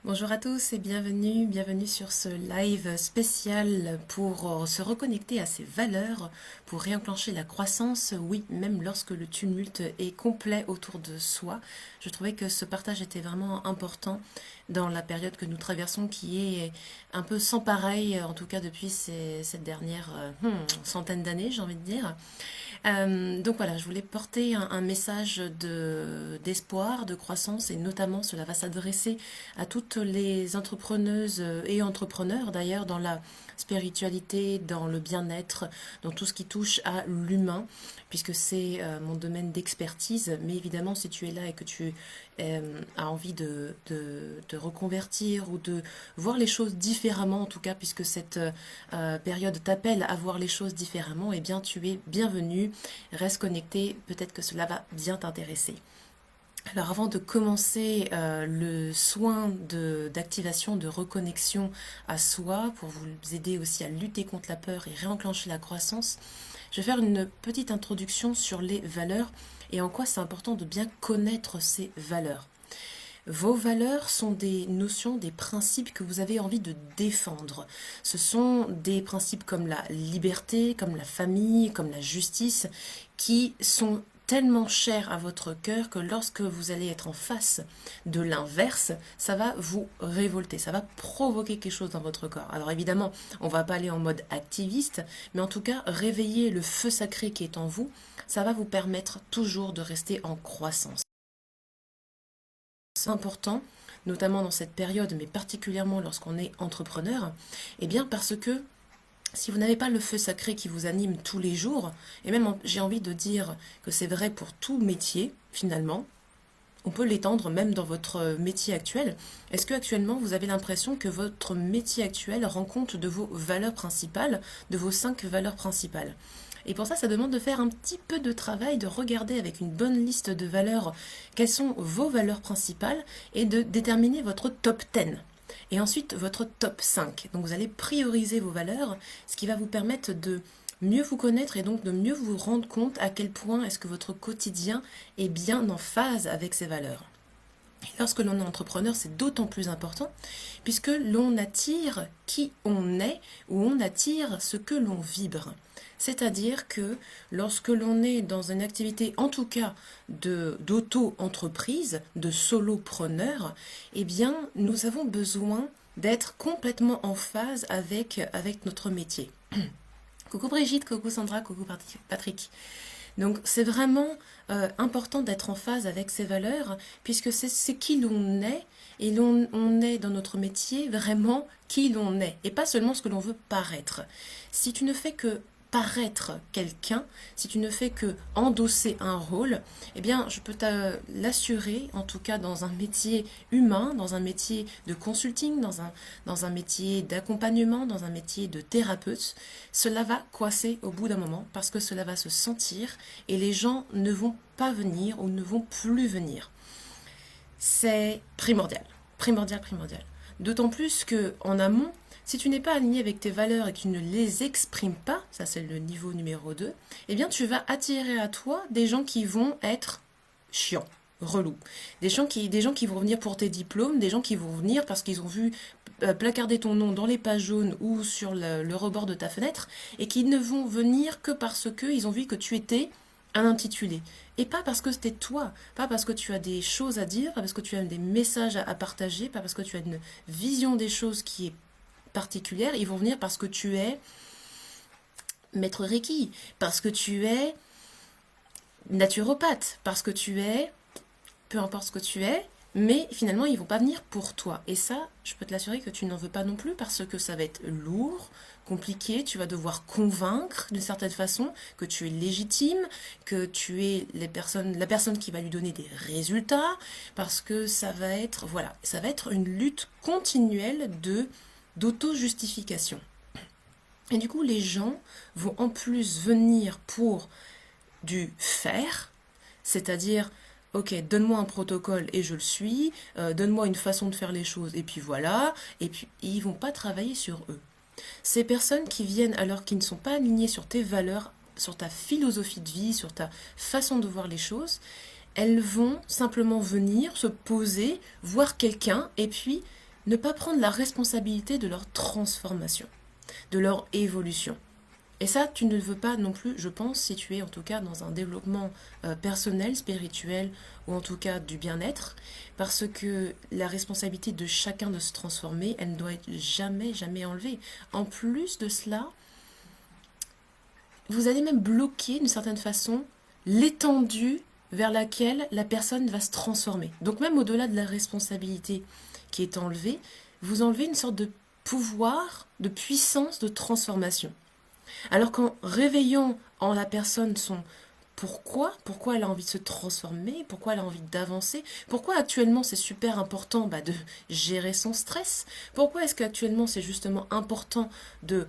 Bonjour à tous et bienvenue sur ce live spécial pour se reconnecter à ses valeurs, pour réenclencher la croissance, oui, même lorsque le tumulte est complet autour de soi. Je trouvais que ce partage était vraiment important dans la période que nous traversons qui est un peu sans pareil, en tout cas depuis cette dernière centaine d'années, j'ai envie de dire. Donc voilà, je voulais porter un message d'espoir, de croissance, et notamment cela va s'adresser à toutes les entrepreneuses et entrepreneurs d'ailleurs dans la spiritualité, dans le bien-être, dans tout ce qui touche à l'humain, puisque c'est mon domaine d'expertise. Mais évidemment, si tu es là et que tu as envie de te reconvertir ou de voir les choses différemment, en tout cas, puisque cette période t'appelle à voir les choses différemment, eh bien, tu es bienvenue. Reste connecté, peut-être que cela va bien t'intéresser. Alors avant de commencer le soin d'activation, de reconnexion à soi, pour vous aider aussi à lutter contre la peur et réenclencher la croissance, je vais faire une petite introduction sur les valeurs et en quoi c'est important de bien connaître ces valeurs. Vos valeurs sont des notions, des principes que vous avez envie de défendre. Ce sont des principes comme la liberté, comme la famille, comme la justice, qui sont tellement chers à votre cœur que lorsque vous allez être en face de l'inverse, ça va vous révolter, ça va provoquer quelque chose dans votre corps. Alors évidemment, on va pas aller en mode activiste, mais en tout cas, réveiller le feu sacré qui est en vous, ça va vous permettre toujours de rester en croissance. C'est important, notamment dans cette période, mais particulièrement lorsqu'on est entrepreneur, eh bien parce que si vous n'avez pas le feu sacré qui vous anime tous les jours, et même j'ai envie de dire que c'est vrai pour tout métier, finalement, on peut l'étendre même dans votre métier actuel. Est-ce que actuellement vous avez l'impression que votre métier actuel rend compte de vos valeurs principales, de vos 5 valeurs principales? Et pour ça, ça demande de faire un petit peu de travail, de regarder avec une bonne liste de valeurs quelles sont vos valeurs principales et de déterminer votre top 10. Et ensuite, votre top 5. Donc vous allez prioriser vos valeurs, ce qui va vous permettre de mieux vous connaître et donc de mieux vous rendre compte à quel point est-ce que votre quotidien est bien en phase avec ces valeurs. Et lorsque l'on est entrepreneur, c'est d'autant plus important puisque l'on attire qui on est ou on attire ce que l'on vibre. C'est-à-dire que lorsque l'on est dans une activité, en tout cas d'auto-entreprise, de solopreneur, eh bien, nous avons besoin d'être complètement en phase avec notre métier. Coucou Brigitte, coucou Sandra, coucou Patrick. Donc c'est vraiment important d'être en phase avec ces valeurs, puisque c'est qui l'on est, et on est dans notre métier vraiment qui l'on est, et pas seulement ce que l'on veut paraître. Si tu ne fais que paraître quelqu'un, si tu ne fais que endosser un rôle, eh bien je peux l'assurer, en tout cas dans un métier humain, dans un métier de consulting, dans un métier d'accompagnement, dans un métier de thérapeute, cela va coincer au bout d'un moment parce que cela va se sentir et les gens ne vont pas venir ou ne vont plus venir. C'est primordial, primordial, primordial. D'autant plus que en amont, si tu n'es pas aligné avec tes valeurs et que tu ne les exprimes pas, ça c'est le niveau numéro 2, eh bien tu vas attirer à toi des gens qui vont être chiants, relous. Des gens qui vont venir pour tes diplômes, des gens qui vont venir parce qu'ils ont vu placarder ton nom dans les pages jaunes ou sur le rebord de ta fenêtre et qui ne vont venir que parce qu'ils ont vu que tu étais un intitulé. Et pas parce que c'était toi, pas parce que tu as des choses à dire, pas parce que tu as des messages à partager, pas parce que tu as une vision des choses qui est particulière, ils vont venir parce que tu es maître Reiki, parce que tu es naturopathe, parce que tu es, peu importe ce que tu es, mais finalement ils vont pas venir pour toi. Et ça, je peux te l'assurer que tu n'en veux pas non plus parce que ça va être lourd, compliqué, tu vas devoir convaincre d'une certaine façon que tu es légitime, que tu es la personne qui va lui donner des résultats, parce que ça va être, voilà, ça va être une lutte continuelle d'auto-justification. Et du coup, les gens vont en plus venir pour du faire, c'est-à-dire, ok, donne-moi un protocole et je le suis, donne-moi une façon de faire les choses et puis voilà, et puis ils vont pas travailler sur eux. Ces personnes qui viennent alors qu'ils ne sont pas alignés sur tes valeurs, sur ta philosophie de vie, sur ta façon de voir les choses, elles vont simplement venir se poser, voir quelqu'un et puis ne pas prendre la responsabilité de leur transformation, de leur évolution. Et ça, tu ne veux pas non plus, je pense, si tu es en tout cas dans un développement personnel, spirituel, ou en tout cas du bien-être, parce que la responsabilité de chacun de se transformer, elle ne doit être jamais, jamais enlevée. En plus de cela, vous allez même bloquer d'une certaine façon l'étendue vers laquelle la personne va se transformer. Donc même au-delà de la responsabilité qui est enlevée, vous enlevez une sorte de pouvoir, de puissance de transformation. Alors qu'en réveillant en la personne son pourquoi elle a envie de se transformer, pourquoi elle a envie d'avancer, pourquoi actuellement c'est super important de gérer son stress, pourquoi est-ce qu'actuellement c'est justement important de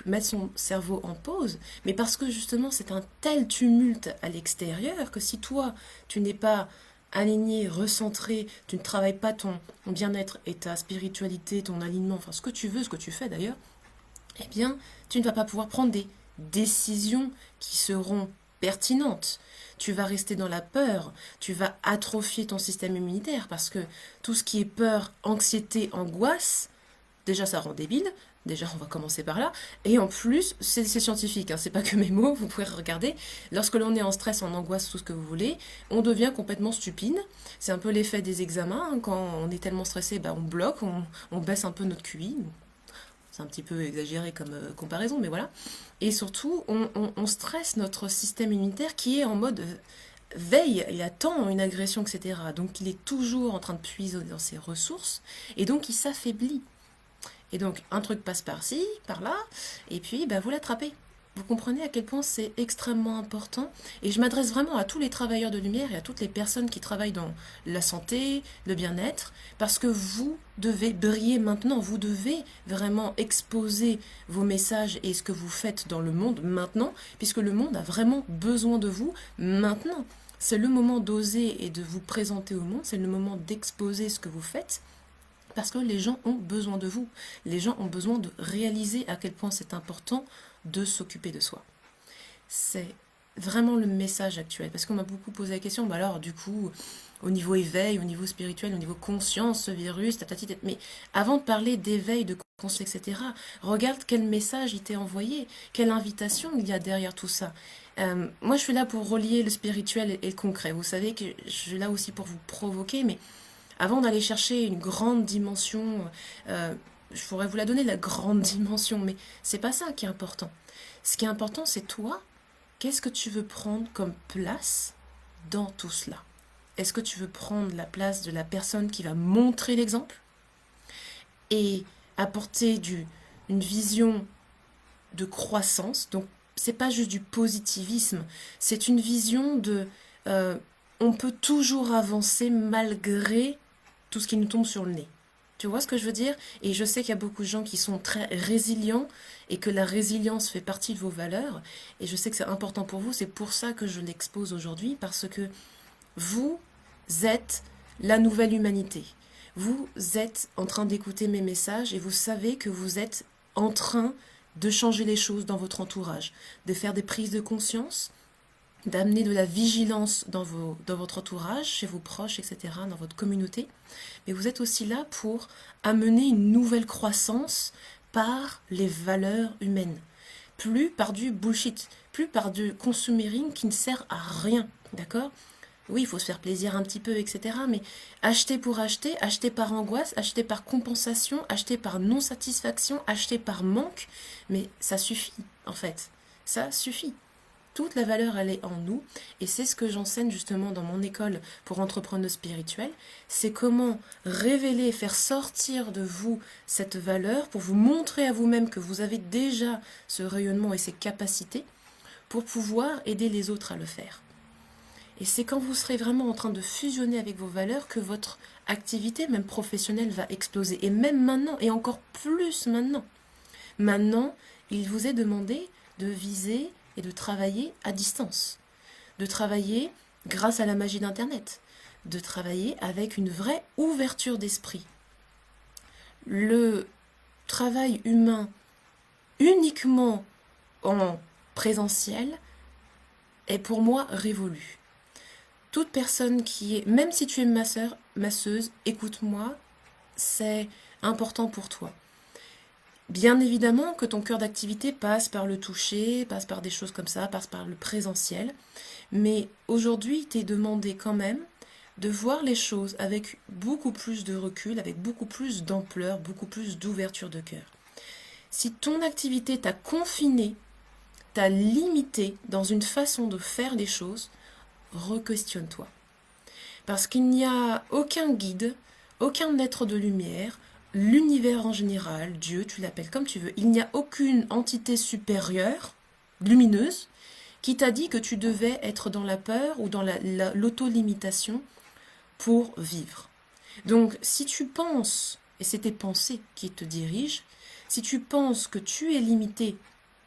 mettre son cerveau en pause, mais parce que justement c'est un tel tumulte à l'extérieur que si toi tu n'es pas aligné, recentré, tu ne travailles pas ton bien-être et ta spiritualité, ton alignement, enfin ce que tu veux, ce que tu fais d'ailleurs, eh bien, tu ne vas pas pouvoir prendre des décisions qui seront pertinentes. Tu vas rester dans la peur, tu vas atrophier ton système immunitaire parce que tout ce qui est peur, anxiété, angoisse, déjà ça rend débile, déjà on va commencer par là, et en plus c'est scientifique, hein, c'est pas que mes mots, vous pouvez regarder, lorsque l'on est en stress, en angoisse, tout ce que vous voulez, on devient complètement stupide, c'est un peu l'effet des examens, hein, quand on est tellement stressé, on bloque, on baisse un peu notre QI, c'est un petit peu exagéré comme comparaison, mais voilà. Et surtout, on stresse notre système immunitaire qui est en mode veille, il attend une agression, etc. Donc il est toujours en train de puiser dans ses ressources, et donc il s'affaiblit. Et donc un truc passe par-ci, par-là, et puis vous l'attrapez. Vous comprenez à quel point c'est extrêmement important. Et je m'adresse vraiment à tous les travailleurs de lumière et à toutes les personnes qui travaillent dans la santé, le bien-être, parce que vous devez briller maintenant, vous devez vraiment exposer vos messages et ce que vous faites dans le monde maintenant, puisque le monde a vraiment besoin de vous maintenant. C'est le moment d'oser et de vous présenter au monde, c'est le moment d'exposer ce que vous faites, parce que les gens ont besoin de vous. Les gens ont besoin de réaliser à quel point c'est important de s'occuper de soi. C'est vraiment le message actuel. Parce qu'on m'a beaucoup posé la question, alors du coup, au niveau éveil, au niveau spirituel, au niveau conscience, ce virus, mais avant de parler d'éveil, de conscience, etc., regarde quel message il t'est envoyé, quelle invitation il y a derrière tout ça. Moi, je suis là pour relier le spirituel et le concret. Vous savez que je suis là aussi pour vous provoquer, mais avant d'aller chercher une grande dimension, je pourrais vous la donner, la grande dimension, mais c'est pas ça qui est important. Ce qui est important, c'est toi, qu'est-ce que tu veux prendre comme place dans tout cela? Est-ce que tu veux prendre la place de la personne qui va montrer l'exemple et apporter une vision de croissance? Donc, c'est pas juste du positivisme, c'est une vision de on peut toujours avancer malgré tout ce qui nous tombe sur le nez. Tu vois ce que je veux dire? Et je sais qu'il y a beaucoup de gens qui sont très résilients et que la résilience fait partie de vos valeurs. Et je sais que c'est important pour vous. C'est pour ça que je l'expose aujourd'hui, parce que vous êtes la nouvelle humanité. Vous êtes en train d'écouter mes messages et vous savez que vous êtes en train de changer les choses dans votre entourage, de faire des prises de conscience, d'amener de la vigilance dans votre entourage, chez vos proches, etc., dans votre communauté. Mais vous êtes aussi là pour amener une nouvelle croissance par les valeurs humaines. Plus par du bullshit, plus par du consumérisme qui ne sert à rien, d'accord? Oui, il faut se faire plaisir un petit peu, etc. Mais acheter pour acheter, acheter par angoisse, acheter par compensation, acheter par non-satisfaction, acheter par manque, mais ça suffit, en fait. Ça suffit. Toute la valeur, elle est en nous, et c'est ce que j'enseigne justement dans mon école pour entrepreneurs spirituels, c'est comment révéler et faire sortir de vous cette valeur pour vous montrer à vous-même que vous avez déjà ce rayonnement et ces capacités pour pouvoir aider les autres à le faire. Et c'est quand vous serez vraiment en train de fusionner avec vos valeurs que votre activité, même professionnelle, va exploser. Et même maintenant, et encore plus maintenant. Maintenant, il vous est demandé de viser et de travailler à distance, de travailler grâce à la magie d'Internet, de travailler avec une vraie ouverture d'esprit. Le travail humain uniquement en présentiel est pour moi révolu. Toute personne qui est, même si tu es masseuse, écoute-moi, c'est important pour toi. Bien évidemment que ton cœur d'activité passe par le toucher, passe par des choses comme ça, passe par le présentiel. Mais aujourd'hui, il t'est demandé quand même de voir les choses avec beaucoup plus de recul, avec beaucoup plus d'ampleur, beaucoup plus d'ouverture de cœur. Si ton activité t'a confiné, t'a limité dans une façon de faire les choses, re-questionne-toi. Parce qu'il n'y a aucun guide, aucun être de lumière, l'univers en général, Dieu, tu l'appelles comme tu veux, il n'y a aucune entité supérieure, lumineuse, qui t'a dit que tu devais être dans la peur ou dans l'auto-limitation pour vivre. Donc, si tu penses, et c'est tes pensées qui te dirigent, si tu penses que tu es limité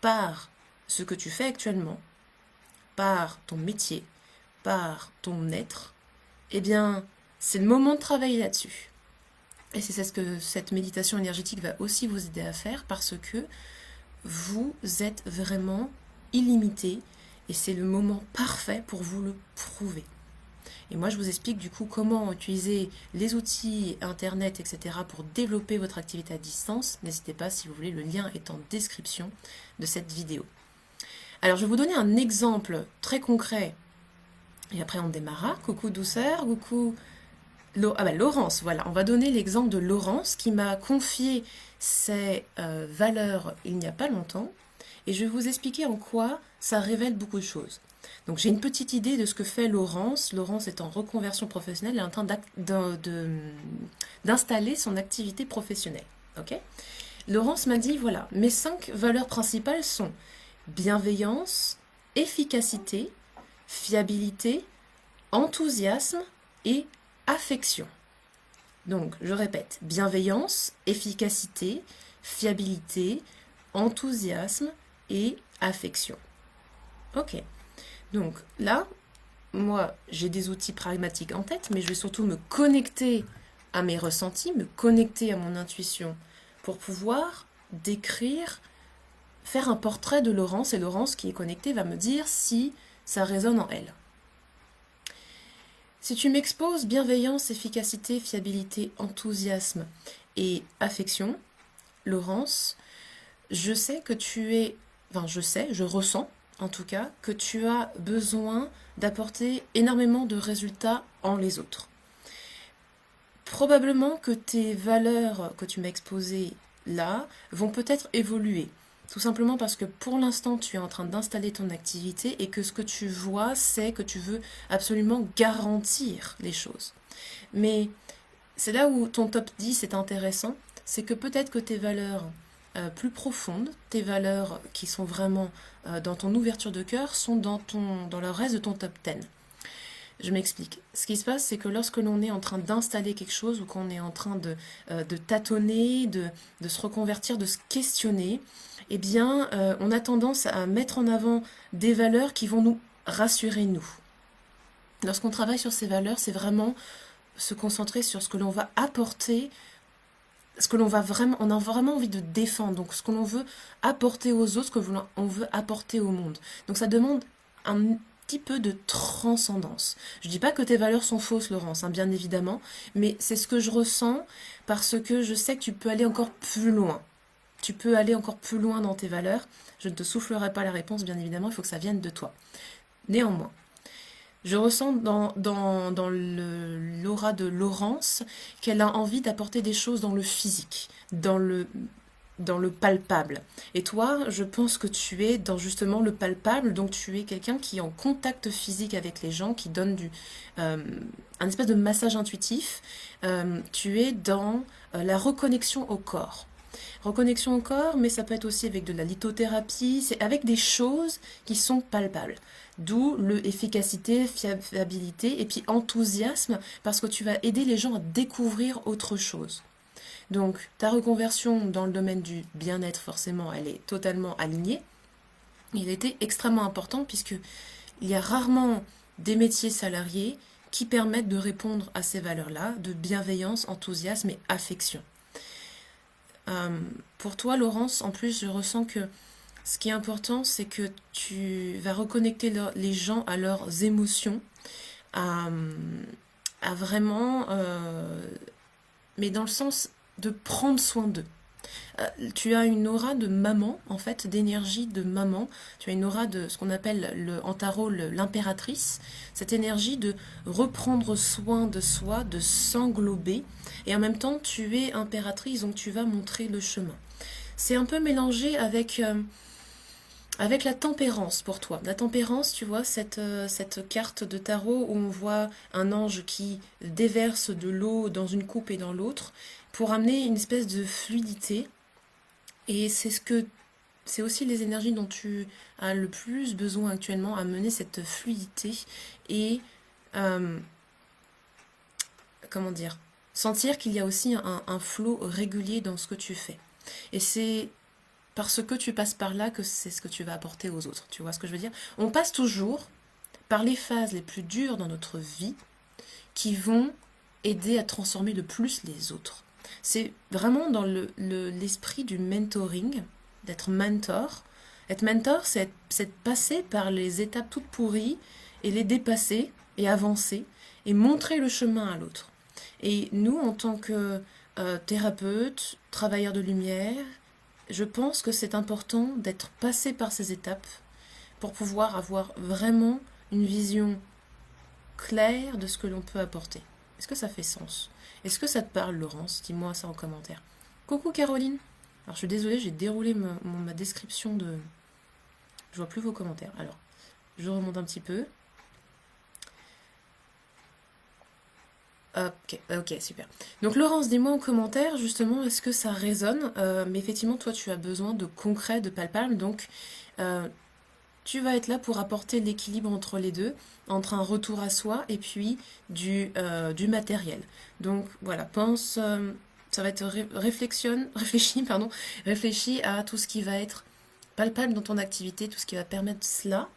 par ce que tu fais actuellement, par ton métier, par ton être, eh bien, c'est le moment de travailler là-dessus. Et c'est ce que cette méditation énergétique va aussi vous aider à faire parce que vous êtes vraiment illimité et c'est le moment parfait pour vous le prouver. Et moi, je vous explique du coup comment utiliser les outils Internet, etc. pour développer votre activité à distance. N'hésitez pas si vous voulez, le lien est en description de cette vidéo. Alors, je vais vous donner un exemple très concret. Et après, on démarra. Coucou douceur, coucou Laurence, voilà. On va donner l'exemple de Laurence qui m'a confié ses valeurs il n'y a pas longtemps. Et je vais vous expliquer en quoi ça révèle beaucoup de choses. Donc j'ai une petite idée de ce que fait Laurence. Laurence est en reconversion professionnelle, elle est en train d'installer son activité professionnelle. Ok. Laurence m'a dit, voilà, mes 5 valeurs principales sont bienveillance, efficacité, fiabilité, enthousiasme et affection. Donc, je répète, bienveillance, efficacité, fiabilité, enthousiasme et affection. Ok. Donc là, moi, j'ai des outils pragmatiques en tête, mais je vais surtout me connecter à mes ressentis, me connecter à mon intuition pour pouvoir décrire, faire un portrait de Laurence, et Laurence qui est connectée va me dire si ça résonne en elle. Si tu m'exposes bienveillance, efficacité, fiabilité, enthousiasme et affection, Laurence, je sais que tu es, enfin je ressens en tout cas, que tu as besoin d'apporter énormément de résultats en les autres. Probablement que tes valeurs que tu m'as exposées là vont peut-être évoluer. Tout simplement parce que pour l'instant, tu es en train d'installer ton activité et que ce que tu vois, c'est que tu veux absolument garantir les choses. Mais c'est là où ton top 10 est intéressant, c'est que peut-être que tes valeurs plus profondes, tes valeurs qui sont vraiment dans ton ouverture de cœur sont dans le reste de ton top 10. Je m'explique. Ce qui se passe, c'est que lorsque l'on est en train d'installer quelque chose ou qu'on est en train de tâtonner, de se reconvertir, de se questionner, eh bien, on a tendance à mettre en avant des valeurs qui vont nous rassurer, nous. Lorsqu'on travaille sur ces valeurs, c'est vraiment se concentrer sur ce que l'on va apporter, ce que l'on va vraiment, on a vraiment envie de défendre, donc ce que l'on veut apporter aux autres, ce que l'on veut apporter au monde. Donc ça demande un petit peu de transcendance. Je dis pas que tes valeurs sont fausses, Laurence, hein, bien évidemment, mais c'est ce que je ressens parce que je sais que tu peux aller encore plus loin. Tu peux aller encore plus loin dans tes valeurs. Je ne te soufflerai pas la réponse, bien évidemment, il faut que ça vienne de toi. Néanmoins, je ressens dans l'aura de Laurence qu'elle a envie d'apporter des choses dans le physique, dans le palpable. Et toi, je pense que tu es dans justement le palpable, donc tu es quelqu'un qui est en contact physique avec les gens, qui donne un espèce de massage intuitif. Tu es dans la reconnexion au corps. Reconnexion au corps, mais ça peut être aussi avec de la lithothérapie, c'est avec des choses qui sont palpables. D'où le efficacité, fiabilité et puis enthousiasme, parce que tu vas aider les gens à découvrir autre chose. Donc ta reconversion dans le domaine du bien-être, forcément, elle est totalement alignée. Il était extrêmement important puisque il y a rarement des métiers salariés qui permettent de répondre à ces valeurs-là, de bienveillance, enthousiasme et affection. Pour toi, Laurence, en plus, je ressens que ce qui est important, c'est que tu vas reconnecter les gens à leurs émotions, à vraiment mais dans le sens de prendre soin d'eux. Tu as une aura de maman, en fait, d'énergie de maman. Tu as une aura de ce qu'on appelle en tarot l'impératrice. Cette énergie de reprendre soin de soi, de s'englober. Et en même temps, tu es impératrice, donc tu vas montrer le chemin. C'est un peu mélangé avec la tempérance pour toi. La tempérance, tu vois, cette carte de tarot où on voit un ange qui déverse de l'eau dans une coupe et dans l'autre pour amener une espèce de fluidité. Et c'est aussi les énergies dont tu as le plus besoin actuellement à mener cette fluidité et comment dire, sentir qu'il y a aussi un flot régulier dans ce que tu fais. Et c'est parce que tu passes par là que c'est ce que tu vas apporter aux autres. Tu vois ce que je veux dire? On passe toujours par les phases les plus dures dans notre vie qui vont aider à transformer le plus les autres. C'est vraiment dans l'esprit du mentoring, d'être mentor. Être mentor, c'est passer par les étapes toutes pourries et les dépasser et avancer et montrer le chemin à l'autre. Et nous, en tant que thérapeute, travailleur de lumière, je pense que c'est important d'être passé par ces étapes pour pouvoir avoir vraiment une vision claire de ce que l'on peut apporter. Est-ce que ça fait sens? Est-ce que ça te parle, Laurence? Dis-moi ça en commentaire. Coucou Caroline. Alors je suis désolée, j'ai déroulé ma description de... Je vois plus vos commentaires. Alors, je remonte un petit peu. Ok, super. Donc Laurence, dis-moi en commentaire justement, est-ce que ça résonne? Mais effectivement, toi, tu as besoin de concret, de palpable. Donc, tu vas être là pour apporter l'équilibre entre les deux, entre un retour à soi et puis du matériel. Donc voilà, pense, ça va être réfléchis à tout ce qui va être palpable dans ton activité, tout ce qui va permettre cela.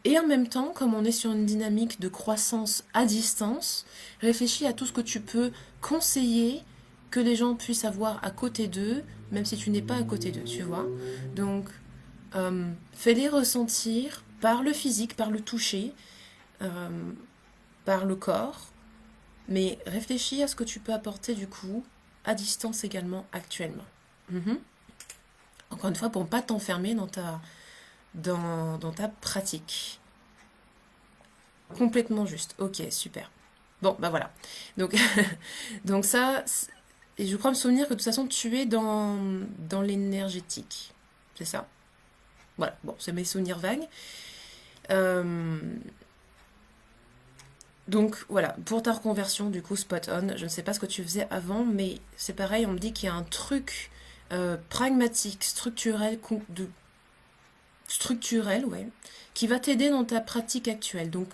Et en même temps, comme on est sur une dynamique de croissance à distance, réfléchis à tout ce que tu peux conseiller que les gens puissent avoir à côté d'eux, même si tu n'es pas à côté d'eux, tu vois. Donc, fais-les ressentir par le physique, par le toucher, par le corps, mais réfléchis à ce que tu peux apporter du coup à distance également actuellement. Encore une fois, pour ne pas t'enfermer dans ta pratique. Complètement juste. Ok, super. Bon, bah voilà. Donc, donc ça, et je crois me souvenir que de toute façon, tu es dans l'énergétique. C'est ça? Voilà, bon, c'est mes souvenirs vagues. Donc voilà, pour ta reconversion, du coup, spot on, je ne sais pas ce que tu faisais avant, mais c'est pareil, on me dit qu'il y a un truc pragmatique, structurel, ouais, qui va t'aider dans ta pratique actuelle. Donc,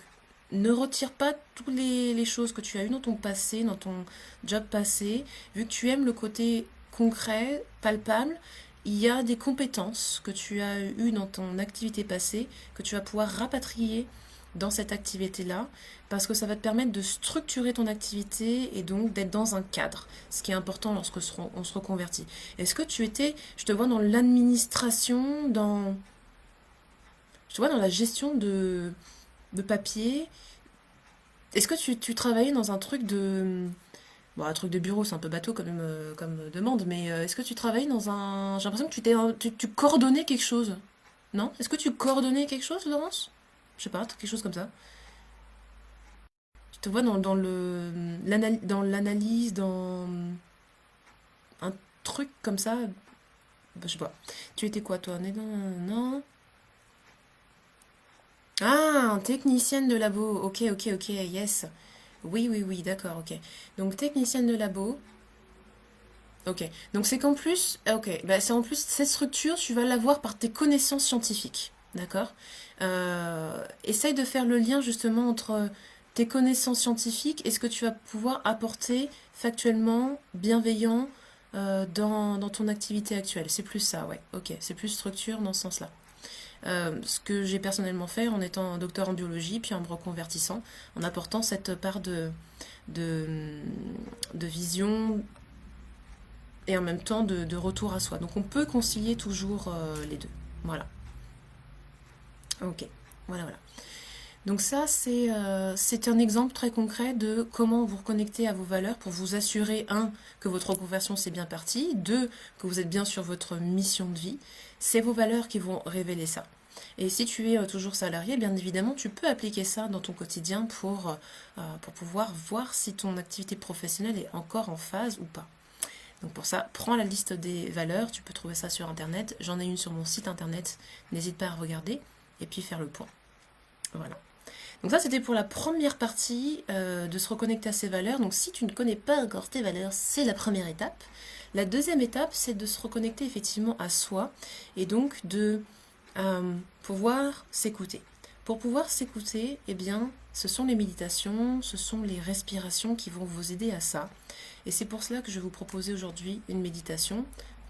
ne retire pas toutes les choses que tu as eues dans ton passé, dans ton job passé, vu que tu aimes le côté concret, palpable. Il y a des compétences que tu as eues dans ton activité passée que tu vas pouvoir rapatrier dans cette activité-là parce que ça va te permettre de structurer ton activité et donc d'être dans un cadre, ce qui est important lorsque on se reconvertit. Est-ce que je te vois dans l'administration, je te vois dans la gestion de papier. Est-ce que tu travaillais dans un truc de... Bon, un truc de bureau, c'est un peu bateau comme demande, mais est-ce que tu travailles dans un... J'ai l'impression que tu coordonnais quelque chose. Non? Est-ce que tu coordonnais quelque chose, Laurence? Je sais pas, quelque chose comme ça. Je te vois dans l'analyse, dans un truc comme ça. Bah, je sais pas. Tu étais quoi, toi? Non. Ah, technicienne de labo. Ok, yes. Oui, d'accord, ok. Donc, technicienne de labo. Ok. Donc, c'est qu'en plus, ok, bah, c'est en plus, cette structure, tu vas l'avoir par tes connaissances scientifiques. D'accord? Essaye de faire le lien justement entre tes connaissances scientifiques et ce que tu vas pouvoir apporter factuellement, bienveillant dans ton activité actuelle. C'est plus ça, ouais. Ok, c'est plus structure dans ce sens-là. Ce que j'ai personnellement fait en étant docteur en biologie, puis en me reconvertissant, en apportant cette part de vision et en même temps de retour à soi. Donc on peut concilier toujours les deux. Voilà. Ok, voilà. Donc ça, c'est un exemple très concret de comment vous reconnecter à vos valeurs pour vous assurer, un, que votre reconversion c'est bien parti, deux, que vous êtes bien sur votre mission de vie. C'est vos valeurs qui vont révéler ça. Et si tu es toujours salarié, bien évidemment, tu peux appliquer ça dans ton quotidien pour pouvoir voir si ton activité professionnelle est encore en phase ou pas. Donc pour ça, prends la liste des valeurs, tu peux trouver ça sur Internet. J'en ai une sur mon site Internet, n'hésite pas à regarder et puis faire le point. Voilà. Donc ça, c'était pour la première partie de se reconnecter à ses valeurs. Donc si tu ne connais pas encore tes valeurs, c'est la première étape. La deuxième étape, c'est de se reconnecter effectivement à soi et donc de pouvoir s'écouter. Pour pouvoir s'écouter, eh bien, ce sont les méditations, ce sont les respirations qui vont vous aider à ça. Et c'est pour cela que je vais vous proposer aujourd'hui une méditation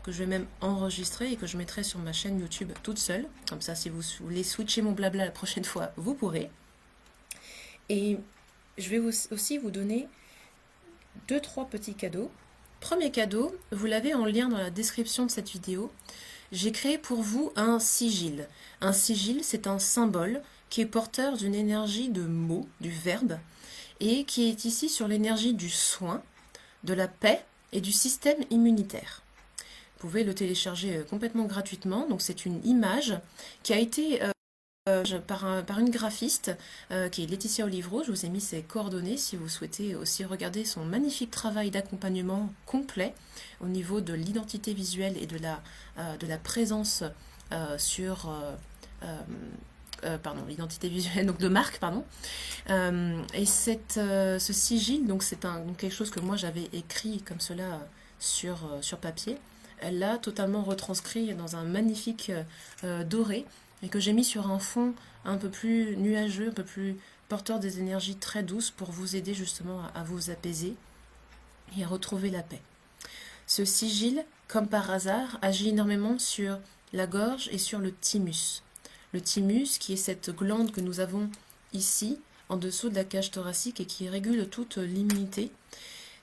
que je vais même enregistrer et que je mettrai sur ma chaîne YouTube toute seule. Comme ça, si vous voulez switcher mon blabla la prochaine fois, vous pourrez. Et je vais aussi vous donner 2-3 petits cadeaux. Premier cadeau, vous l'avez en lien dans la description de cette vidéo. J'ai créé pour vous un sigil. Un sigil, c'est un symbole qui est porteur d'une énergie de mots, du verbe, et qui est ici sur l'énergie du soin, de la paix et du système immunitaire. Vous pouvez le télécharger complètement gratuitement. Donc c'est une image qui a été par une graphiste qui est Laetitia Olivero. Je vous ai mis ses coordonnées si vous souhaitez aussi regarder son magnifique travail d'accompagnement complet au niveau de l'identité visuelle et de la présence sur l'identité visuelle donc de marque, pardon. Et ce sigil, donc c'est quelque chose que moi j'avais écrit comme cela sur papier. Elle l'a totalement retranscrit dans un magnifique doré et que j'ai mis sur un fond un peu plus nuageux, un peu plus porteur des énergies très douces pour vous aider justement à vous apaiser et à retrouver la paix. Ce sigil, comme par hasard, agit énormément sur la gorge et sur le thymus. Le thymus qui est cette glande que nous avons ici, en dessous de la cage thoracique et qui régule toute l'immunité.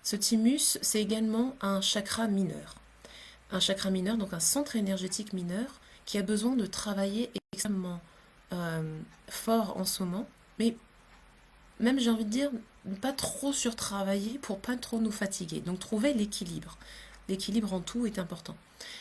Ce thymus, c'est également un chakra mineur. Un chakra mineur, donc un centre énergétique mineur, qui a besoin de travailler extrêmement fort en ce moment, mais même j'ai envie de dire, ne pas trop surtravailler pour pas trop nous fatiguer. Donc trouver l'équilibre. L'équilibre en tout est important.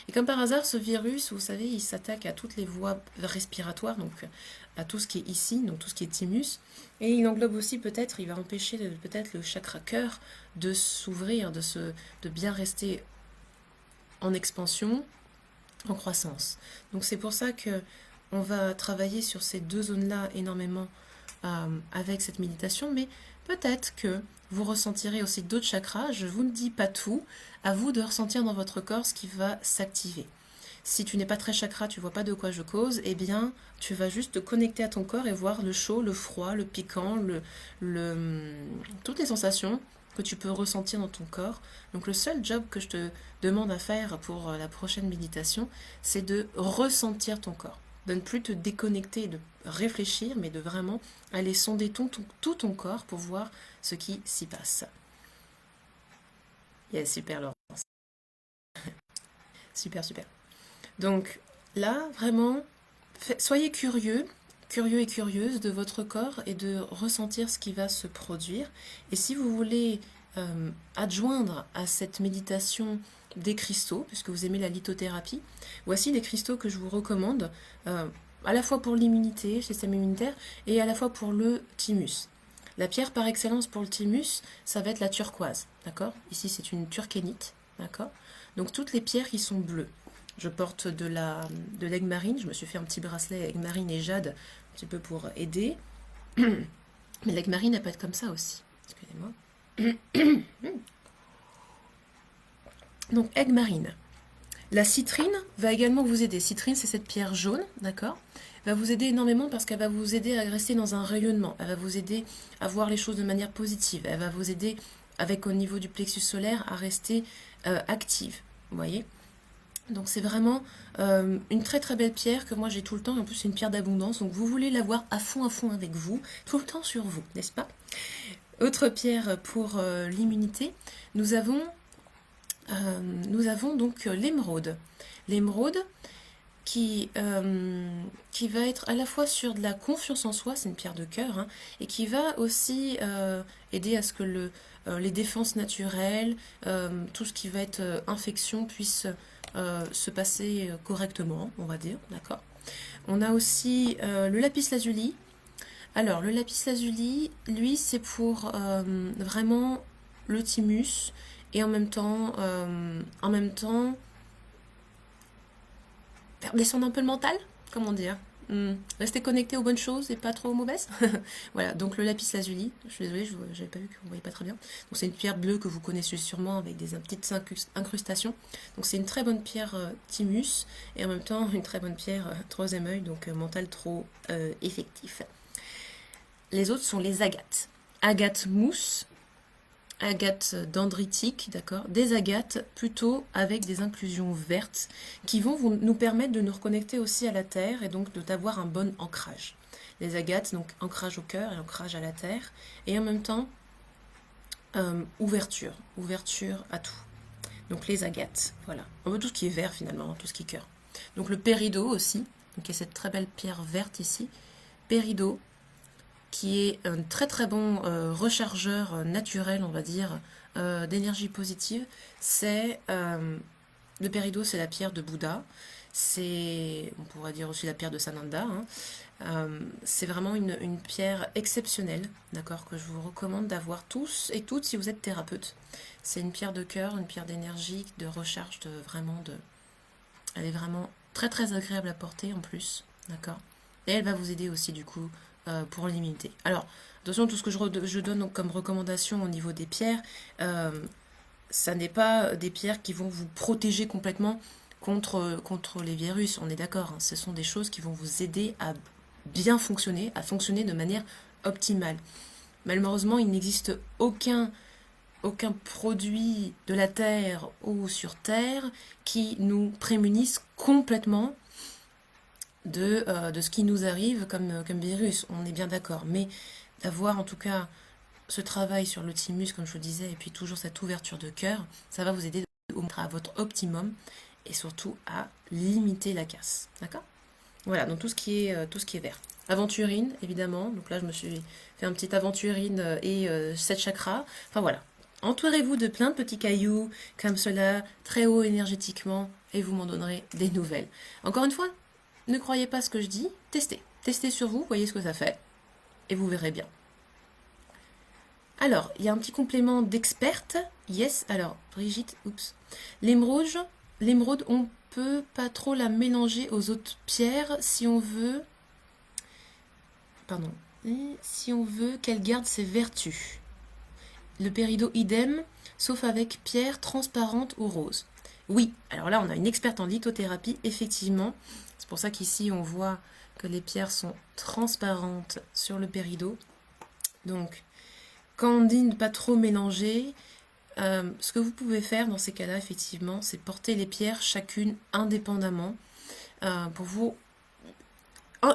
Et comme par hasard, ce virus, vous savez, il s'attaque à toutes les voies respiratoires, donc à tout ce qui est ici, donc tout ce qui est thymus, et il englobe aussi peut-être, il va empêcher peut-être le chakra cœur de s'ouvrir, de bien rester en expansion, en croissance. Donc c'est pour ça que on va travailler sur ces deux zones-là énormément avec cette méditation, mais peut-être que vous ressentirez aussi d'autres chakras. Je ne vous dis pas tout, à vous de ressentir dans votre corps ce qui va s'activer. Si tu n'es pas très chakra, tu vois pas de quoi je cause, eh bien tu vas juste te connecter à ton corps et voir le chaud, le froid, le piquant, toutes les sensations que tu peux ressentir dans ton corps. Donc le seul job que je te demande à faire pour la prochaine méditation, c'est de ressentir ton corps. De ne plus te déconnecter et de réfléchir, mais de vraiment aller sonder tout ton corps pour voir ce qui s'y passe. Yes, super Laurence. Super, super. Donc là, vraiment, soyez curieux et curieuse de votre corps et de ressentir ce qui va se produire. Et si vous voulez adjoindre à cette méditation des cristaux, puisque vous aimez la lithothérapie, voici des cristaux que je vous recommande, à la fois pour l'immunité, le système immunitaire, et à la fois pour le thymus. La pierre par excellence pour le thymus, ça va être la turquoise, d'accord? Ici, c'est une turkénite, d'accord? Donc, toutes les pierres qui sont bleues. Je porte de l'aigle marine, je me suis fait un petit bracelet aigle marine et jade, un petit peu pour aider. Mais l'aigle marine, elle peut être comme ça aussi. Excusez-moi. Donc, aigle marine. La citrine va également vous aider. Citrine, c'est cette pierre jaune, d'accord? Va vous aider énormément parce qu'elle va vous aider à rester dans un rayonnement. Elle va vous aider à voir les choses de manière positive. Elle va vous aider, avec au niveau du plexus solaire, à rester active. Vous voyez? Donc c'est vraiment une très très belle pierre que moi j'ai tout le temps. En plus, c'est une pierre d'abondance. Donc vous voulez l'avoir à fond avec vous, tout le temps sur vous, n'est-ce pas? Autre pierre pour l'immunité, nous avons donc l'émeraude. L'émeraude qui va être à la fois sur de la confiance en soi, c'est une pierre de cœur, hein, et qui va aussi aider à ce que les défenses naturelles, tout ce qui va être infection puisse se passer correctement, on va dire, d'accord. On a aussi le lapis lazuli. Alors, le lapis lazuli, lui, c'est pour vraiment le thymus et en même temps faire descendre un peu le mental, comment dire. Rester connecté aux bonnes choses et pas trop aux mauvaises. Voilà, donc le lapis lazuli, je suis désolée, je n'avais pas vu que vous ne voyez pas très bien. Donc c'est une pierre bleue que vous connaissez sûrement avec des petites incrustations. Donc c'est une très bonne pierre thymus et en même temps une très bonne pierre troisième œil, donc mental trop effectif. Les autres sont les agates. Agate mousse, agates dendritiques, d'accord, des agates plutôt avec des inclusions vertes qui vont nous permettre de nous reconnecter aussi à la terre et donc d'avoir un bon ancrage. Les agates, donc ancrage au cœur et ancrage à la terre, et en même temps ouverture à tout. Donc les agates, voilà, un peu tout ce qui est vert finalement, tout ce qui est cœur. Donc le péridot aussi, donc il y a cette très belle pierre verte ici, péridot, qui est un très très bon rechargeur naturel, on va dire, d'énergie positive. C'est le péridot, c'est la pierre de Bouddha. C'est, on pourrait dire aussi la pierre de Sananda. Hein. C'est vraiment une pierre exceptionnelle, d'accord, que je vous recommande d'avoir tous et toutes si vous êtes thérapeute. C'est une pierre de cœur, une pierre d'énergie, de recharge, elle est vraiment très très agréable à porter en plus, d'accord. Et elle va vous aider aussi du coup pour l'immunité. Alors, attention, tout ce que je donne comme recommandation au niveau des pierres, ça n'est pas des pierres qui vont vous protéger complètement contre les virus, on est d'accord. Hein. Ce sont des choses qui vont vous aider à bien fonctionner, à fonctionner de manière optimale. Malheureusement, il n'existe aucun produit de la Terre ou sur Terre qui nous prémunisse complètement de ce qui nous arrive comme virus, on est bien d'accord. Mais d'avoir en tout cas ce travail sur le thymus, comme je vous disais, et puis toujours cette ouverture de cœur, ça va vous aider à votre optimum et surtout à limiter la casse. D'accord? Voilà, donc tout ce qui est vert. Aventurine, évidemment. Donc là, je me suis fait un petit aventurine et 7 chakras. Enfin voilà. Entourez-vous de plein de petits cailloux comme cela, très haut énergétiquement, et vous m'en donnerez des nouvelles. Encore une fois, ne croyez pas ce que je dis, testez. Testez sur vous, voyez ce que ça fait, et vous verrez bien. Alors, il y a un petit complément d'experte. Yes, alors, Brigitte, oups. L'émeraude, on peut pas trop la mélanger aux autres pierres si on veut... Pardon. Si on veut qu'elle garde ses vertus. Le péridot idem, sauf avec pierre transparente ou rose. Oui, alors là, on a une experte en lithothérapie, effectivement. C'est pour ça qu'ici, on voit que les pierres sont transparentes sur le péridot. Donc, quand on dit ne pas trop mélanger, ce que vous pouvez faire dans ces cas-là, effectivement, c'est porter les pierres chacune indépendamment. Pour vous,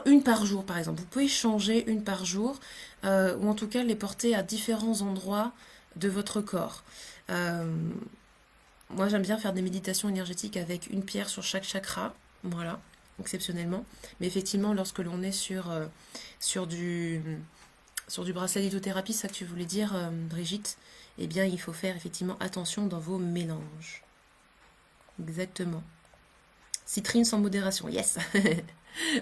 une par jour, par exemple. Vous pouvez changer une par jour, ou en tout cas les porter à différents endroits de votre corps. Moi, j'aime bien faire des méditations énergétiques avec une pierre sur chaque chakra. Voilà, exceptionnellement. Mais effectivement, lorsque l'on est sur du bracelet lithothérapie, c'est ça que tu voulais dire, Brigitte, eh bien, il faut faire effectivement attention dans vos mélanges. Exactement. Citrine sans modération, yes.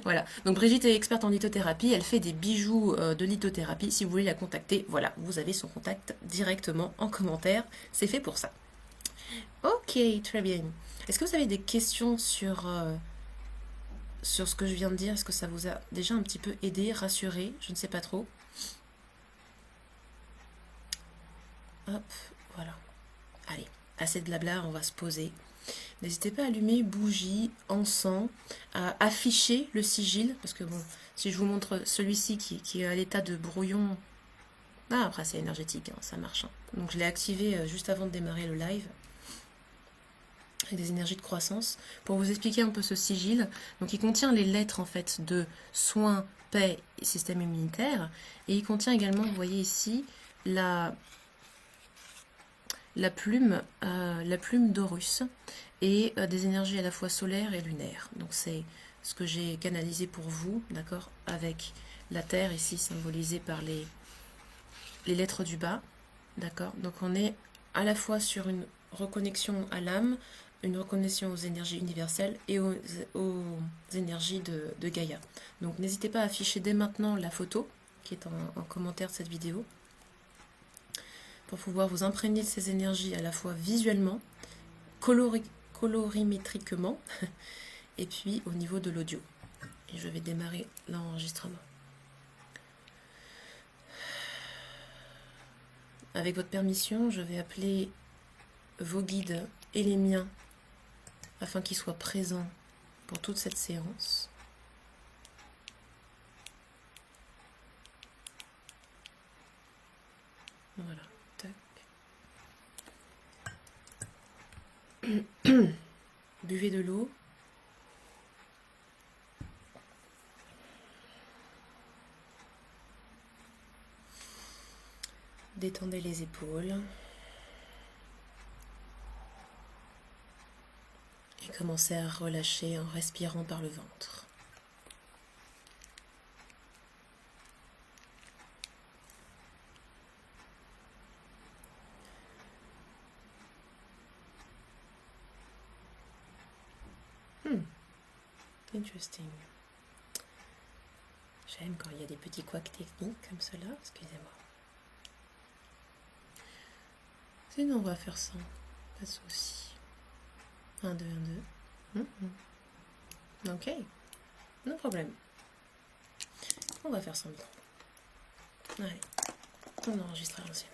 Voilà, donc Brigitte est experte en lithothérapie, elle fait des bijoux de lithothérapie. Si vous voulez la contacter, voilà, vous avez son contact directement en commentaire, c'est fait pour ça. Ok, très bien. Est-ce que vous avez des questions sur ce que je viens de dire? Est-ce que ça vous a déjà un petit peu aidé, rassuré? Je ne sais pas trop. Hop, voilà. Allez, assez de blabla, on va se poser. N'hésitez pas à allumer bougie, encens, à afficher le sigil, parce que bon, si je vous montre celui-ci qui est à l'état de brouillon, ah après c'est énergétique, hein, ça marche. Hein. Donc je l'ai activé juste avant de démarrer le live, avec des énergies de croissance, pour vous expliquer un peu ce sigil. Donc il contient les lettres en fait de soins, paix et système immunitaire, et il contient également, vous voyez ici, la plume d'Horus et des énergies à la fois solaires et lunaires. Donc c'est ce que j'ai canalisé pour vous, d'accord, avec la Terre ici symbolisée par les lettres du bas, d'accord. Donc on est à la fois sur une reconnexion à l'âme, une reconnexion aux énergies universelles et aux énergies de Gaïa. Donc n'hésitez pas à afficher dès maintenant la photo qui est en commentaire de cette vidéo pour pouvoir vous imprégner de ces énergies à la fois visuellement, colorimétriquement et puis au niveau de l'audio. Et je vais démarrer l'enregistrement. Avec votre permission, je vais appeler vos guides et les miens afin qu'ils soient présents pour toute cette séance. Voilà, tac. Buvez de l'eau. Détendez les épaules. Et commencez à relâcher en respirant par le ventre. Interesting. J'aime quand il y a des petits couacs techniques comme cela, excusez-moi. Sinon on va faire ça, pas de souci. 1, 2, 1, 2. Ok, no problème. On va faire ça maintenant. Allez, on enregistre à l'ancienne.